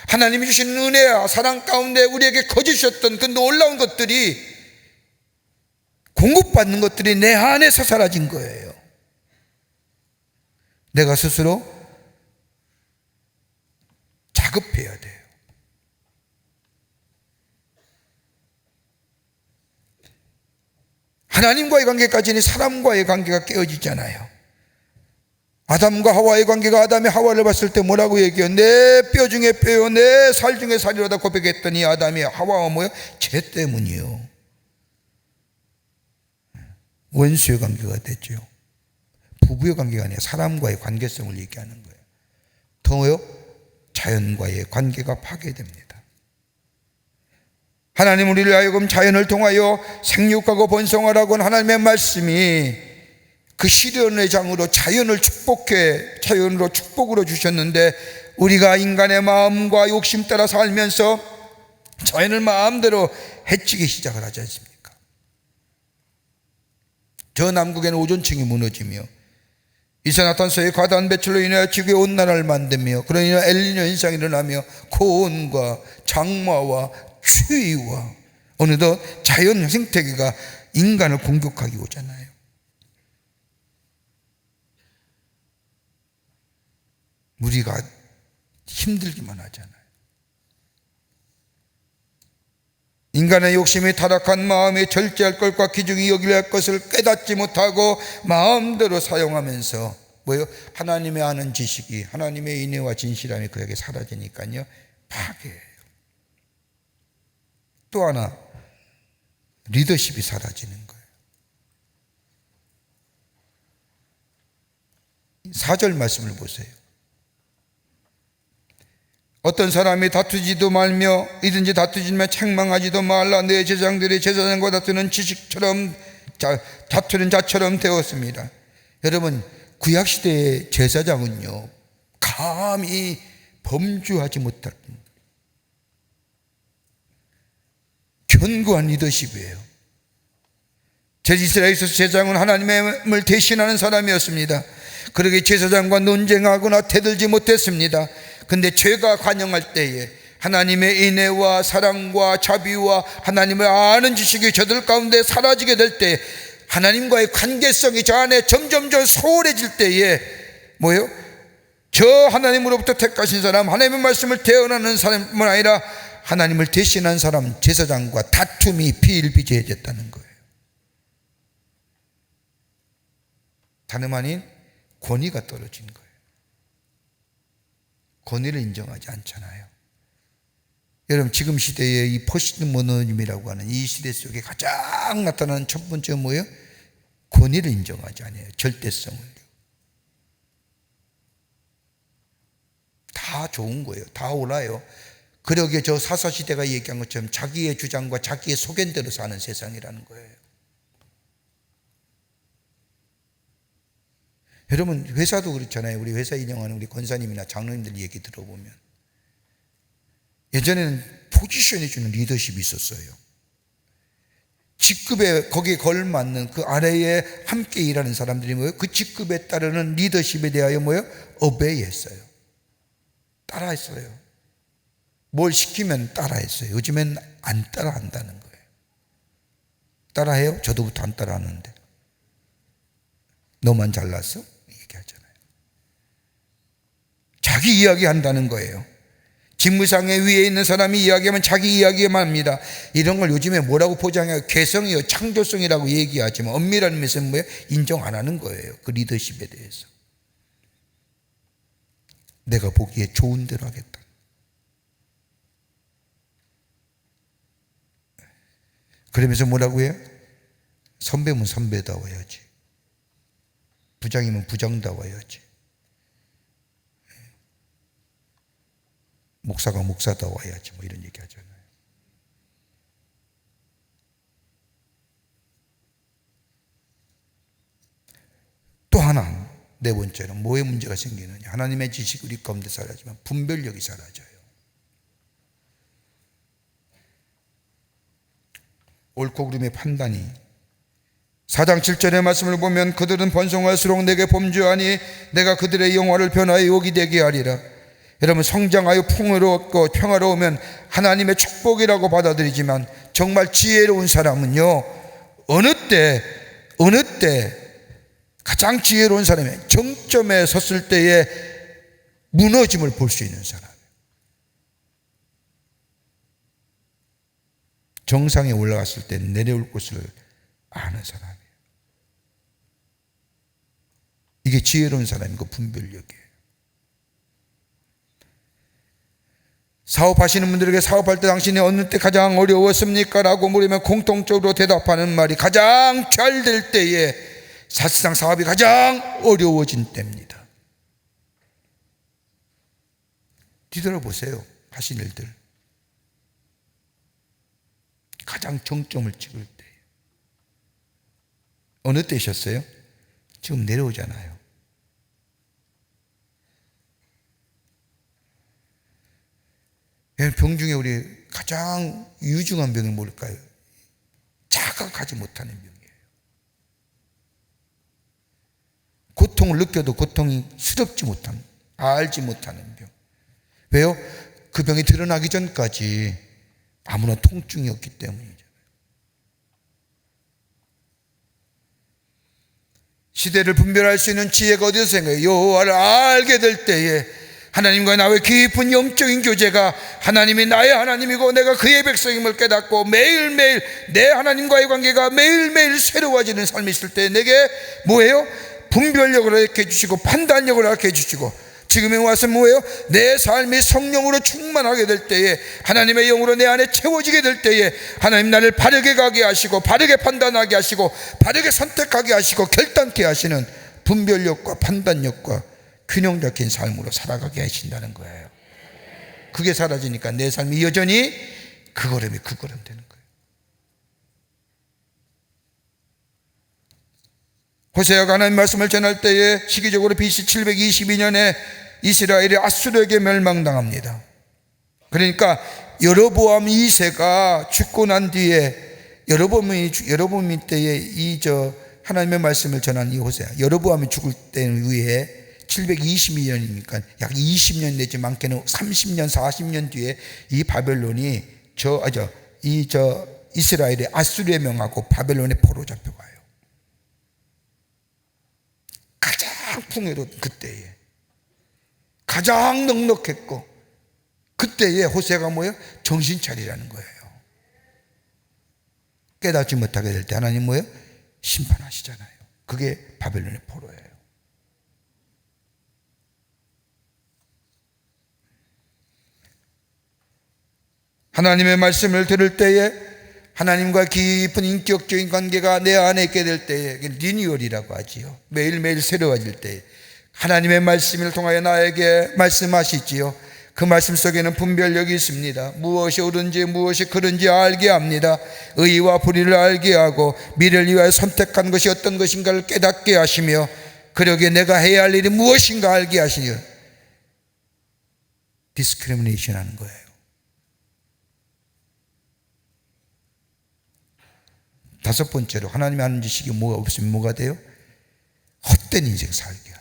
하나님이 주신 은혜와 사랑 가운데 우리에게 거주셨던 그 놀라운 것들이 공급받는 것들이 내 안에서 사라진 거예요. 내가 스스로 작업해야 돼요. 하나님과의 관계까지는 사람과의 관계가 깨어지잖아요. 아담과 하와의 관계가 아담이 하와를 봤을 때 뭐라고 얘기해요? 내 뼈 중에 뼈요 내 살 중에 살이로다 고백했더니 아담이 하와와 뭐예요? 죄 때문이요. 원수의 관계가 됐죠. 부부의 관계가 아니라 사람과의 관계성을 얘기하는 거예요. 더요, 자연과의 관계가 파괴됩니다. 하나님 우리를 하여금 자연을 통하여 생육하고 번성하라고 하는 하나님의 말씀이 그 시련의 장으로 자연을 축복해 자연으로 축복으로 주셨는데 우리가 인간의 마음과 욕심 따라 살면서 자연을 마음대로 해치기 시작을 하지 않습니까? 저 남극에는 오존층이 무너지며 이산화탄소의 과다한 배출로 인하여 지구의 온난화를 만들며 그로 인하여 엘니뇨 현상이 일어나며 고온과 장마와 추위와 어느덧 자연 생태계가 인간을 공격하기 오잖아요. 우리가 힘들기만 하잖아요. 인간의 욕심이 타락한 마음에 절제할 것과 기중이 여기려 할 것을 깨닫지 못하고 마음대로 사용하면서 뭐예요? 하나님의 아는 지식이 하나님의 인애와 진실함이 그에게 사라지니까요 파괴예요. 또 하나 리더십이 사라지는 거예요. 4절 말씀을 보세요. 어떤 사람이 다투지도 말며 이든지 다투지면 책망하지도 말라. 내 제사장들이 제사장과 다투는 지식처럼 다투는 자처럼 되었습니다. 여러분 구약시대의 제사장은요 감히 범주하지 못할 견고한 리더십이에요. 이스라엘에 있어서 제사장은 하나님을 대신하는 사람이었습니다. 그러게 제사장과 논쟁하거나 대들지 못했습니다. 근데 죄가 관영할 때에 하나님의 인애와 사랑과 자비와 하나님을 아는 지식이 저들 가운데 사라지게 될 때 하나님과의 관계성이 저 안에 점점 소홀해질 때에 뭐예요? 저 하나님으로부터 택하신 사람 하나님의 말씀을 대언하는 사람뿐 아니라 하나님을 대신한 사람 제사장과 다툼이 비일비재해졌다는 거예요. 다름 아닌 권위가 떨어진 거예요. 권위를 인정하지 않잖아요. 여러분 지금 시대의 이 포스트모더니즘이라고 하는 이 시대 속에 가장 나타나는 첫 번째가 뭐예요? 권위를 인정하지 않아요. 절대성을. 다 좋은 거예요. 다 옳아요. 그러기에 저 사사시대가 얘기한 것처럼 자기의 주장과 자기의 소견대로 사는 세상이라는 거예요. 여러분 회사도 그렇잖아요. 우리 회사 인용하는 우리 권사님이나 장로님들 얘기 들어보면 예전에는 포지션이 주는 리더십이 있었어요. 직급에 거기에 걸맞는 그 아래에 함께 일하는 사람들이 뭐예요? 그 직급에 따르는 리더십에 대하여 뭐예요? 어베이했어요. 따라했어요. 뭘 시키면 따라했어요. 요즘엔 안 따라한다는 거예요. 따라해요? 저도부터 안 따라하는데. 너만 잘났어? 얘기하잖아요. 자기 이야기 한다는 거예요. 직무상에 위에 있는 사람이 이야기하면 자기 이야기만 합니다. 이런 걸 요즘에 뭐라고 포장해요? 개성이요, 창조성이라고 얘기하지만 엄밀한 의미에서 뭐예요? 인정 안 하는 거예요. 그 리더십에 대해서. 내가 보기에 좋은 대로 하겠다. 그러면서 뭐라고 해요? 선배면 선배다워야지. 부장이면 부장다워야지. 목사가 목사다워야지. 뭐 이런 얘기 하잖아요. 또 하나, 네 번째로 뭐에 문제가 생기느냐? 하나님의 지식이 우리 가운데 사라지면 분별력이 사라져요. 옳고 그름의 판단이 4장 7절의 말씀을 보면 그들은 번성할수록 내게 범죄하니 내가 그들의 영화를 변화에 욕이 되게 하리라. 여러분, 성장하여 풍요롭고 평화로우면 하나님의 축복이라고 받아들이지만 정말 지혜로운 사람은요, 어느 때 가장 지혜로운 사람이 정점에 섰을 때의 무너짐을 볼 수 있는 사람, 정상에 올라갔을 때 내려올 곳을 아는 사람이에요. 이게 지혜로운 사람이고 분별력이에요. 사업하시는 분들에게 사업할 때 당신이 어느 때 가장 어려웠습니까? 라고 물으면 공통적으로 대답하는 말이 가장 잘 될 때에 사실상 사업이 가장 어려워진 때입니다. 뒤돌아보세요. 하신 일들. 가장 정점을 찍을 때 어느 때셨어요? 지금 내려오잖아요. 병 중에 우리 가장 유중한 병이 뭘까요? 자각하지 못하는 병이에요. 고통을 느껴도 고통이 스럽지 못하는, 알지 못하는 병. 왜요? 그 병이 드러나기 전까지 아무런 통증이 없기 때문이죠. 시대를 분별할 수 있는 지혜가 어디서 생겨요? 여호와를 알게 될 때에 하나님과 나의 깊은 영적인 교제가 하나님이 나의 하나님이고 내가 그의 백성임을 깨닫고 매일매일 내 하나님과의 관계가 매일매일 새로워지는 삶이 있을 때 내게 뭐예요? 분별력을 이렇게 해주시고 판단력을 이렇게 해주시고, 지금에 와서 뭐예요? 내 삶이 성령으로 충만하게 될 때에, 하나님의 영으로 내 안에 채워지게 될 때에 하나님 나를 바르게 가게 하시고 바르게 판단하게 하시고 바르게 선택하게 하시고 결단케 하시는 분별력과 판단력과 균형 잡힌 삶으로 살아가게 하신다는 거예요. 그게 사라지니까 내 삶이 여전히 그 걸음이 그 걸음 되는 거예요. 호세아가 하나님 말씀을 전할 때에 시기적으로 BC 722년에 이스라엘이 아수르에게 멸망당합니다. 그러니까 여로보암 2세가 죽고 난 뒤에 여로보암 때에 하나님의 말씀을 전한 이 호세아, 여로보암이 죽을 때 위에 722년이니까 약 20년 내지 많게는 30년 40년 뒤에 이 바벨론이 이스라엘이 아수르에 명하고 바벨론에 포로 잡혀가요. 가장 풍요로운 그때에, 가장 넉넉했고 그때에 호세아가 뭐예요? 정신 차리라는 거예요. 깨닫지 못하게 될 때 하나님 뭐예요? 심판하시잖아요. 그게 바벨론의 포로예요. 하나님의 말씀을 들을 때에 하나님과 깊은 인격적인 관계가 내 안에 있게 될 때에 리뉴얼이라고 하지요. 매일매일 새로워질 때에 하나님의 말씀을 통하여 나에게 말씀하시지요. 그 말씀 속에는 분별력이 있습니다. 무엇이 옳은지 무엇이 그른지 알게 합니다. 의와 불의를 알게 하고 미래를 위하여 선택한 것이 어떤 것인가를 깨닫게 하시며 그러기에 내가 해야 할 일이 무엇인가 알게 하시며 디스크리미네이션 하는 거예요. 다섯 번째로 하나님이 하는 지식이 뭐가 없으면 뭐가 돼요? 헛된 인생 살게 해요.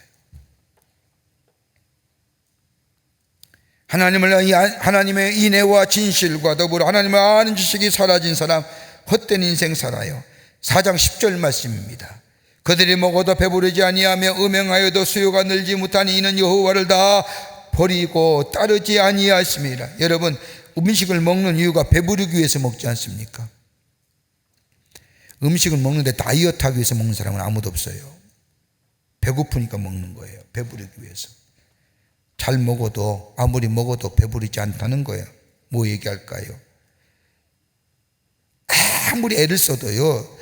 하나님의 인애와 진실과 더불어 하나님을 아는 지식이 사라진 사람, 헛된 인생 살아요. 4장 10절 말씀입니다. 그들이 먹어도 배부르지 아니하며 음행하여도 수요가 늘지 못하니 이는 여호와를 다 버리고 따르지 아니하였습니다. 여러분, 음식을 먹는 이유가 배부르기 위해서 먹지 않습니까? 음식을 먹는데 다이어트 하기 위해서 먹는 사람은 아무도 없어요. 배고프니까 먹는 거예요. 배부르기 위해서. 잘 먹어도, 아무리 먹어도 배부르지 않다는 거예요. 뭐 얘기할까요? 아무리 애를 써도요,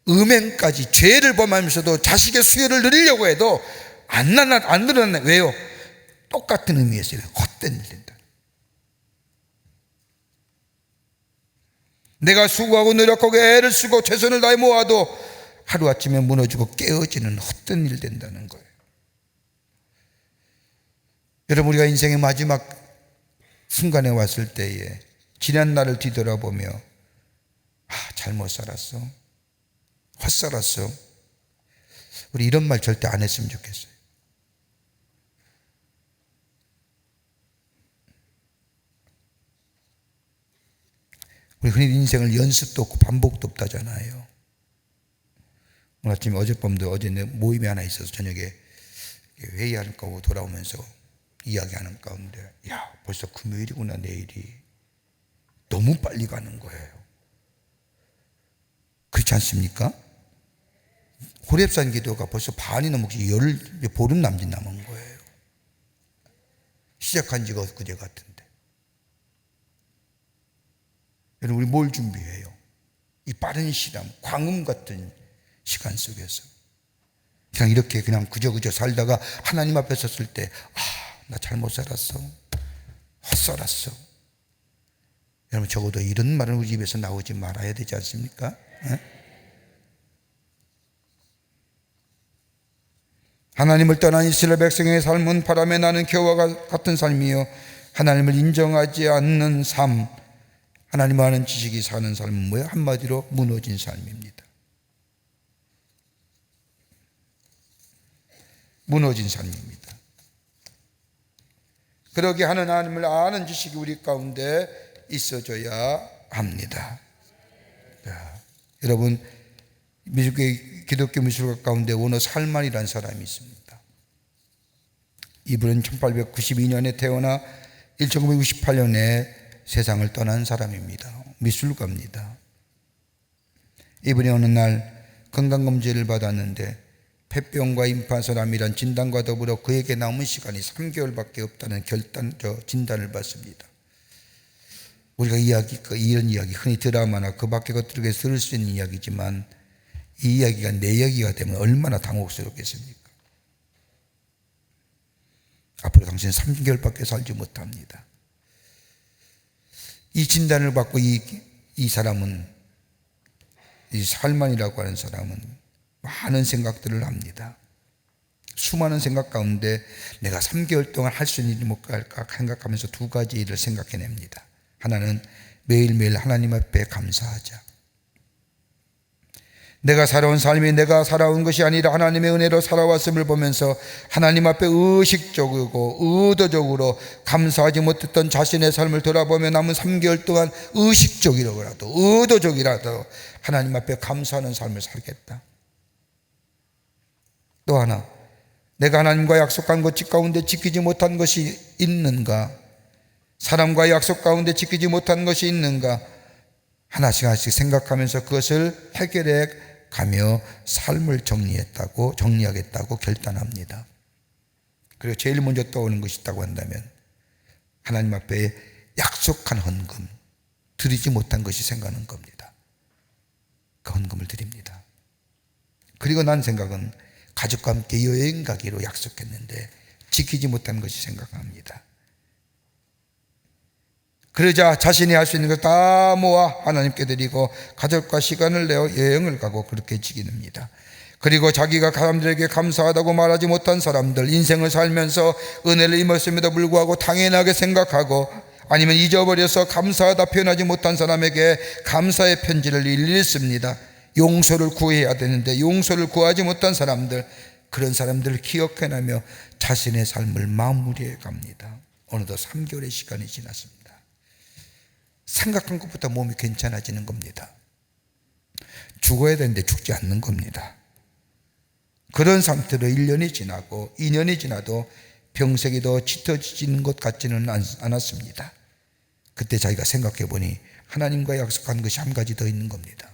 음행까지 죄를 범하면서도 자식의 수요를 누리려고 해도 안 늘어나네. 왜요? 똑같은 의미에서 헛된 일 된다. 내가 수고하고 노력하고 애를 쓰고 최선을 다해 모아도 하루아침에 무너지고 깨어지는 헛된 일 된다는 거예요. 여러분, 우리가 인생의 마지막 순간에 왔을 때에 지난 날을 뒤돌아보며 잘못 살았어, 헛살았어, 우리 이런 말 절대 안 했으면 좋겠어요. 우리 흔히 인생을 연습도 없고 반복도 없다잖아요. 오늘 아침에 어젯밤도 어제 모임이 하나 있어서 저녁에 회의하는 거고 돌아오면서 이야기하는 가운데, 야, 벌써 금요일이구나. 내일이 너무 빨리 가는 거예요. 그렇지 않습니까? 호렙산 기도가 벌써 반이 넘었지, 보름 남짓 남은 거예요. 시작한 지가 엊그제 같은데. 여러분, 우리 뭘 준비해요? 이 빠른 시간, 광음 같은 시간 속에서 그냥 이렇게 그냥 그저 살다가 하나님 앞에 섰을 때, 나 잘못 살았어, 헛살았어. 여러분, 적어도 이런 말은 우리 집에서 나오지 말아야 되지 않습니까? 하나님을 떠난 이스라엘 백성의 삶은 바람에 나는 겨와 같은 삶이요, 하나님을 인정하지 않는 삶, 하나님 아는 지식이 사는 삶은 뭐예요? 한마디로 무너진 삶입니다. 무너진 삶입니다. 그러게 하나님을 아는 지식이 우리 가운데 있어져야 합니다. 자, 여러분, 기독교 미술가 가운데 원어 살만이라는 사람이 있습니다. 이분은 1892년에 태어나 1968년에 세상을 떠난 사람입니다. 미술가입니다. 이분이 어느 날 건강검진을 받았는데 폐병과 임파선암이란 진단과 더불어 그에게 남은 시간이 3개월밖에 없다는 진단을 받습니다. 우리가 이런 이야기 흔히 드라마나 그 밖의 것들에게 들을 수 있는 이야기지만 이 이야기가 내 이야기가 되면 얼마나 당혹스럽겠습니까? 앞으로 당신은 3개월밖에 살지 못합니다. 이 진단을 받고 이 사람은, 이 살만이라고 하는 사람은 많은 생각들을 합니다. 수많은 생각 가운데 내가 3개월 동안 할 수 있는 일이 뭘까 생각하면서 두 가지 일을 생각해냅니다. 하나는 매일매일 하나님 앞에 감사하자. 내가 살아온 삶이 내가 살아온 것이 아니라 하나님의 은혜로 살아왔음을 보면서 하나님 앞에 의식적이고 의도적으로 감사하지 못했던 자신의 삶을 돌아보며 남은 3개월 동안 의식적이라도 의도적이라도 하나님 앞에 감사하는 삶을 살겠다. 또 하나, 내가 하나님과 약속한 것 가운데 지키지 못한 것이 있는가, 사람과의 약속 가운데 지키지 못한 것이 있는가, 하나씩 생각하면서 그것을 해결해 가며 삶을 정리하겠다고 결단합니다. 그리고 제일 먼저 떠오르는 것이 있다고 한다면 하나님 앞에 약속한 헌금, 드리지 못한 것이 생각나는 겁니다. 그 헌금을 드립니다. 그리고 난 생각은 가족과 함께 여행 가기로 약속했는데 지키지 못한 것이 생각납니다. 그러자 자신이 할 수 있는 것 다 모아 하나님께 드리고 가족과 시간을 내어 여행을 가고 그렇게 지냅니다. 그리고 자기가 사람들에게 감사하다고 말하지 못한 사람들, 인생을 살면서 은혜를 입었음에도 불구하고 당연하게 생각하고 아니면 잊어버려서 감사하다 표현하지 못한 사람에게 감사의 편지를 일일이 씁니다. 용서를 구해야 되는데 용서를 구하지 못한 사람들, 그런 사람들을 기억해내며 자신의 삶을 마무리해 갑니다. 어느덧 3개월의 시간이 지났습니다. 생각한 것보다 몸이 괜찮아지는 겁니다. 죽어야 되는데 죽지 않는 겁니다. 그런 상태로 1년이 지나고 2년이 지나도 병색이 더 짙어지는 것 같지는 않았습니다. 그때 자기가 생각해 보니 하나님과 약속한 것이 한 가지 더 있는 겁니다.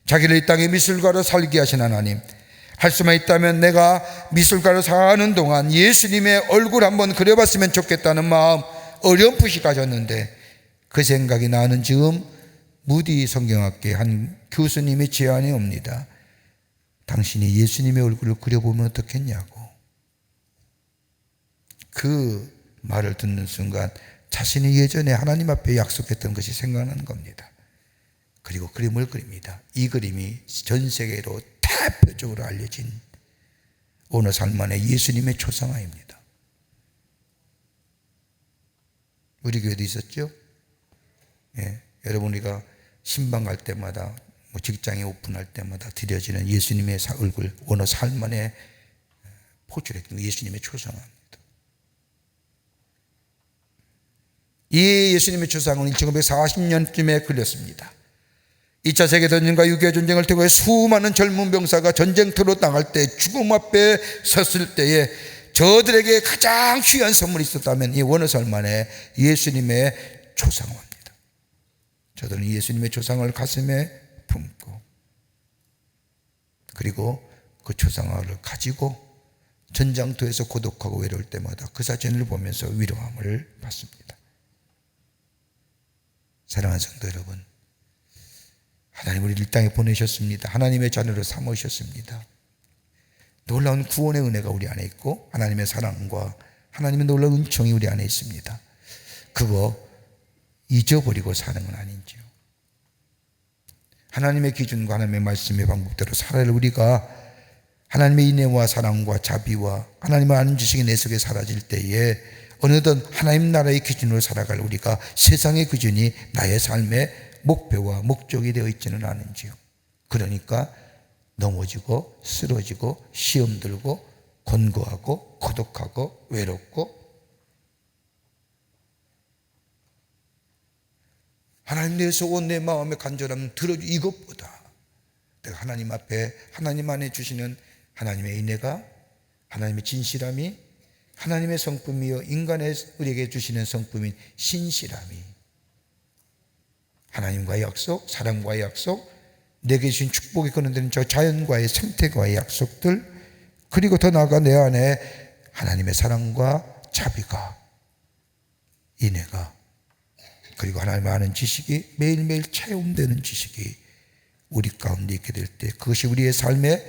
자기를 이 땅에 미술가로 살게 하신 하나님, 할 수만 있다면 내가 미술가로 사는 동안 예수님의 얼굴 한번 그려봤으면 좋겠다는 마음 어렴풋이 가졌는데, 그 생각이 나는 즈음 무디 성경학계 한 교수님의 제안이 옵니다. 당신이 예수님의 얼굴을 그려보면 어떻겠냐고. 그 말을 듣는 순간 자신이 예전에 하나님 앞에 약속했던 것이 생각나는 겁니다. 그리고 그림을 그립니다. 이 그림이 전 세계로 대표적으로 알려진 오너 살만의 예수님의 초상화입니다. 우리 교회도 있었죠? 예, 여러분, 우리가 신방 갈 때마다, 직장에 오픈할 때마다 드려지는 예수님의 얼굴, 오너 살만의 포트레트, 예수님의 초상화입니다. 이 예수님의 초상화는 1940년쯤에 그렸습니다. 2차 세계대전과 6.25 전쟁을 통해 수많은 젊은 병사가 전쟁터로 나갈 때, 죽음 앞에 섰을 때에 저들에게 가장 귀한 선물이 있었다면 이 원어설만의 예수님의 초상화입니다. 저들은 예수님의 초상화를 가슴에 품고, 그리고 그 초상화를 가지고 전장터에서 고독하고 외로울 때마다 그 사진을 보면서 위로함을 받습니다. 사랑하는 성도 여러분, 하나님 우리를 이 땅에 보내셨습니다. 하나님의 자녀로 삼으셨습니다. 놀라운 구원의 은혜가 우리 안에 있고 하나님의 사랑과 하나님의 놀라운 은총이 우리 안에 있습니다. 그거 잊어버리고 사는 건 아닌지요. 하나님의 기준과 하나님의 말씀의 방법대로 살아야 우리가 하나님의 인애와 사랑과 자비와 하나님을 아는 지식이 내 속에 사라질 때에 어느덧 하나님 나라의 기준으로 살아갈 우리가 세상의 기준이 나의 삶의 목표와 목적이 되어 있지는 않은지요. 그러니까 넘어지고 쓰러지고 시험 들고 권고하고 고독하고 외롭고, 하나님 내에서 온 내 마음의 간절함 들어주, 이것보다 내가 하나님 앞에 하나님 안에 주시는 하나님의 인애가, 하나님의 진실함이, 하나님의 성품이요 인간의 우리에게 주시는 성품인 신실함이, 하나님과의 약속, 사랑과의 약속, 내게 주신 축복이 거론되는 저 자연과의 생태과의 약속들, 그리고 더 나아가 내 안에 하나님의 사랑과 자비가, 인애가, 그리고 하나님을 아는 지식이 매일매일 체험되는 지식이 우리 가운데 있게 될 때, 그것이 우리의 삶의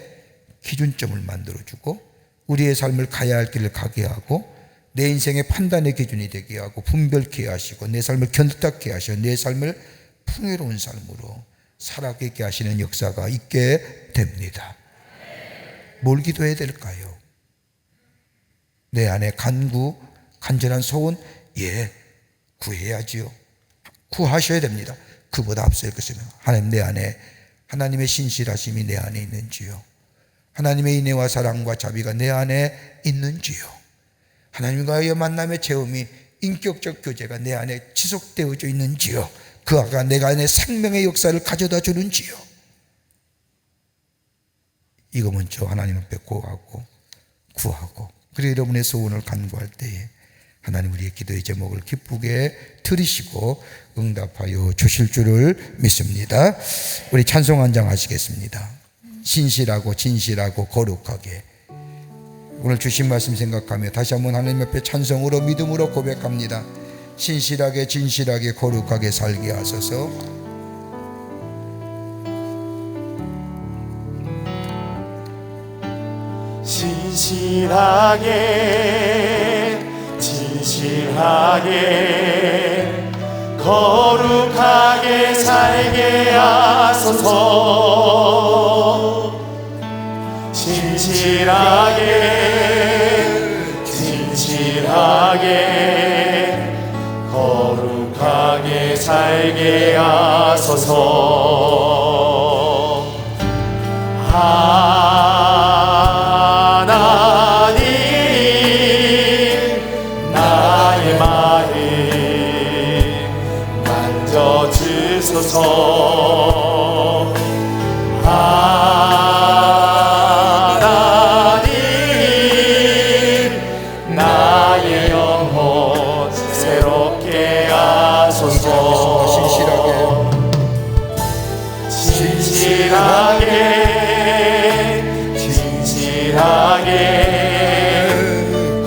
기준점을 만들어주고 우리의 삶을 가야 할 길을 가게 하고 내 인생의 판단의 기준이 되게 하고 분별케 하시고 내 삶을 견답게 하시고 내 삶을 풍요로운 삶으로 살아가게 하시는 역사가 있게 됩니다. 뭘 기도해야 될까요? 내 안에 간절한 소원, 구해야지요. 구하셔야 됩니다. 그보다 앞서야 것입니다. 하나님, 내 안에 하나님의 신실하심이 내 안에 있는지요? 하나님의 인애와 사랑과 자비가 내 안에 있는지요? 하나님과의 만남의 체험이, 인격적 교제가 내 안에 지속되어져 있는지요? 그 아가 내가 안에 생명의 역사를 가져다 주는지요? 이거 먼저 하나님 앞에 구하고 그리고 여러분의 소원을 간구할 때에 하나님 우리의 기도의 제목을 기쁘게 들으시고 응답하여 주실 줄을 믿습니다. 우리 찬송 한 장 하시겠습니다. 신실하고 진실하고 거룩하게, 오늘 주신 말씀 생각하며 다시 한번 하나님 앞에 찬송으로 믿음으로 고백합니다. 신실하게 진실하게 거룩하게 살게 하소서. 신실하게 진실하게 거룩하게 살게 하소서. 신실하게 진실하게 거룩하게 살게 하소서. 하나님 주소서. 하나님 나의 영혼 새롭게 하소서. 진실하게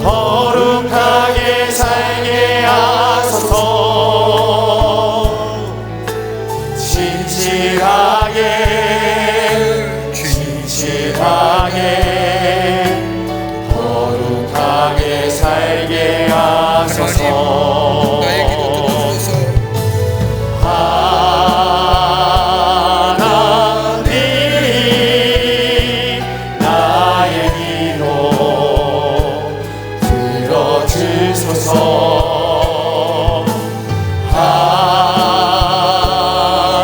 거룩하게 살게 하소서. 진실하게 거룩하게 살게 하소서. 나의 기도 들어주소서. 하나님 나의 기도 들어주소서.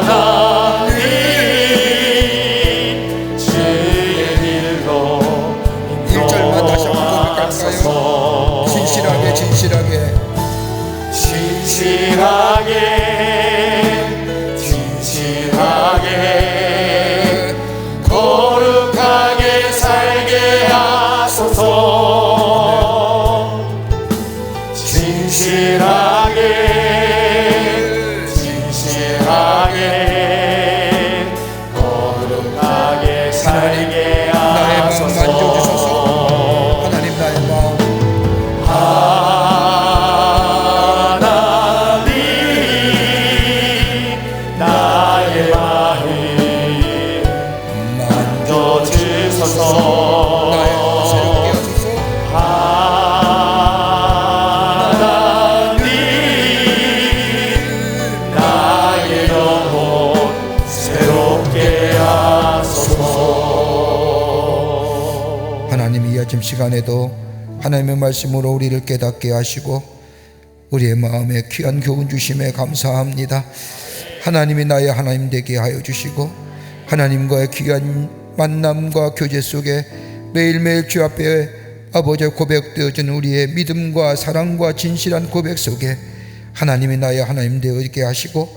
하나님 주의 길로 1절만 다시 한번 고백할까요? 진실하게 진실하게 거룩하게 살게 하소서. 진실하게 거룩하게 살게 나의 마음 하소서. 만져주소서. 하나님 나의 마음 나의 마음 만져주소서. 나의 마음 새롭게 하소서. 하나님 나의 영혼 새롭게 하소서. 하나님 이 아침 시간에도 하나님의 말씀으로 우리를 깨닫게 하시고 우리의 마음에 귀한 교훈 주심에 감사합니다. 하나님이 나의 하나님 되게 하여 주시고 하나님과의 귀한 만남과 교제 속에 매일매일 주 앞에 아버지의 고백되어진 우리의 믿음과 사랑과 진실한 고백 속에 하나님이 나의 하나님 되게 하시고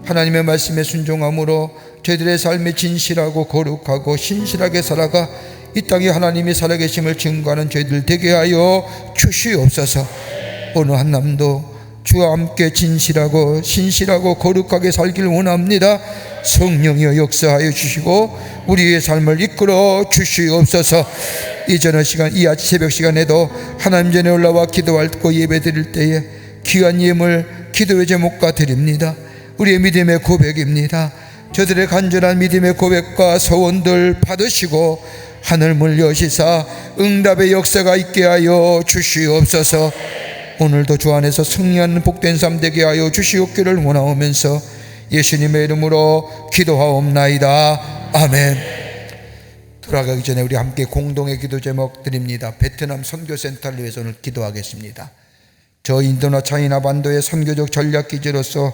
하나님의 말씀에 순종함으로 저희들의 삶에 진실하고 거룩하고 신실하게 살아가 이 땅에 하나님이 살아계심을 증거하는 저희들 되게 하여 주시옵소서. 어느 한 남도 주와 함께 진실하고 신실하고 거룩하게 살기를 원합니다. 성령이여 역사하여 주시고 우리의 삶을 이끌어 주시옵소서. 이전 시간 이 아침 새벽 시간에도 하나님 전에 올라와 기도하고 예배 드릴 때에 귀한 예물 기도의 제목과 드립니다. 우리의 믿음의 고백입니다. 저들의 간절한 믿음의 고백과 소원들 받으시고 하늘문 여시사 응답의 역사가 있게 하여 주시옵소서. 오늘도 주 안에서 승리하는 복된 삶 되게 하여 주시옵기를 원하오면서 예수님의 이름으로 기도하옵나이다. 아멘. 돌아가기 전에 우리 함께 공동의 기도 제목 드립니다. 베트남 선교센터를 위해서 오늘 기도하겠습니다. 저 인도나 차이나 반도의 선교적 전략기지로서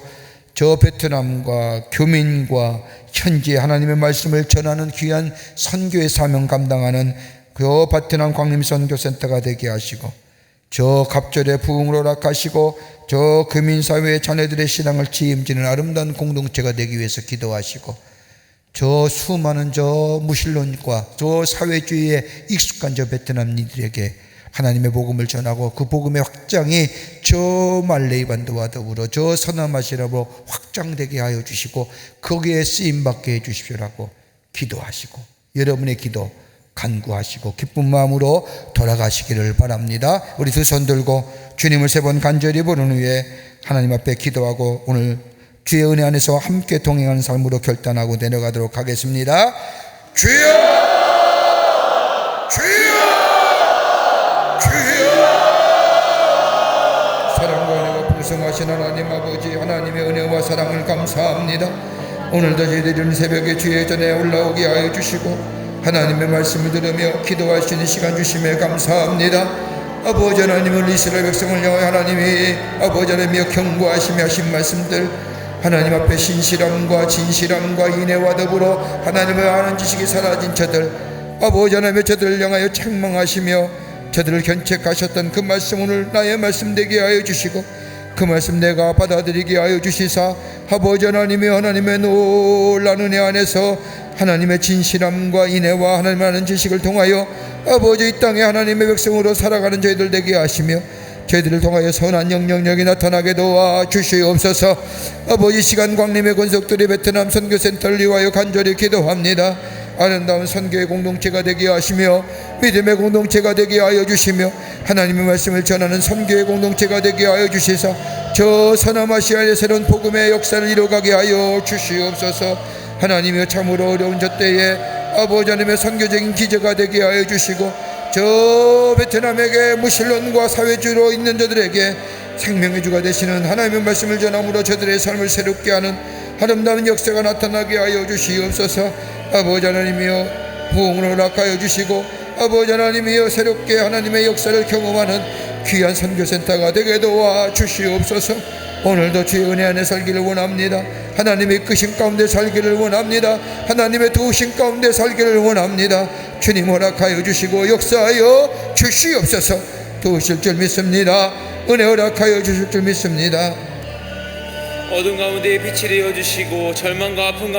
저 베트남과 교민과 현지에 하나님의 말씀을 전하는 귀한 선교의 사명 감당하는 그 베트남 광림선교센터가 되게 하시고 저 갑절의 부흥을 허락하시고 저 교민사회의 자녀들의 신앙을 책임지는 아름다운 공동체가 되기 위해서 기도하시고 저 수많은 저 무신론과 저 사회주의에 익숙한 저 베트남인들에게 하나님의 복음을 전하고 그 복음의 확장이 저 말레이 반도와 더불어 저 서남아시아로 확장되게 하여 주시고 거기에 쓰임받게 해 주십시오라고 기도하시고 여러분의 기도 간구하시고 기쁜 마음으로 돌아가시기를 바랍니다. 우리 두 손 들고 주님을 세 번 간절히 부른 후에 하나님 앞에 기도하고 오늘 주의 은혜 안에서 함께 동행하는 삶으로 결단하고 내려가도록 하겠습니다. 주여! 주여! 주여! 사랑과 은혜가 풍성하신 하나님 아버지, 하나님의 은혜와 사랑을 감사합니다. 오늘도 저희들은 새벽에 주의 전에 올라오게 하여 주시고 하나님의 말씀을 들으며 기도할 수 있는 시간 주심에 감사합니다. 아버지 하나님은 이스라엘 백성을 향하여 하나님이 아버지 하나님이여 경고하시며 하신 말씀들 하나님 앞에 신실함과 진실함과 인애와 더불어 하나님을 아는 지식이 사라진 저들 아버지 하나님의 저들을 향하여 책망하시며 저들을 견책하셨던 그 말씀 오늘 나의 말씀 되게 하여 주시고 그 말씀 내가 받아들이게 하여 주시사 아버지 하나님의 놀라운 은혜 안에서 하나님의 진실함과 인애와 하나님 아는 지식을 통하여 아버지 이 땅에 하나님의 백성으로 살아가는 저희들 되게 하시며 저희들을 통하여 선한 영향력이 나타나게 도와 주시옵소서. 아버지 시간 광림의 권속들이 베트남 선교센터를 위하여 간절히 기도합니다. 아름다운 선교의 공동체가 되게 하시며 믿음의 공동체가 되게 하여 주시며 하나님의 말씀을 전하는 선교의 공동체가 되게 하여 주시사 저 서남아시아의 새로운 복음의 역사를 이루어가게 하여 주시옵소서. 하나님이여 참으로 어려운 저 때에 아버지 하나님의 선교적인 기저가 되게 하여 주시고 저 베트남에게 무신론과 사회주의로 있는 저들에게 생명의 주가 되시는 하나님의 말씀을 전함으로 저들의 삶을 새롭게 하는 아름다운 역사가 나타나게 하여 주시옵소서. 아버지 하나님이여 부흥을 허락하여 주시고 아버지 하나님이여 새롭게 하나님의 역사를 경험하는 귀한 선교센터가 되게 도와 주시옵소서. 오늘도 주의 은혜 안에 살기를 원합니다. 하나님의 이끄신 가운데 살기를 원합니다. 하나님의 도우신 가운데 살기를 원합니다. 주님 허락하여 주시고 역사하여 주시옵소서. 도우실 줄 믿습니다. 은혜 허락하여 주실 줄 믿습니다. 어둠 가운데 빛이 되어 주시고 절망과 아픔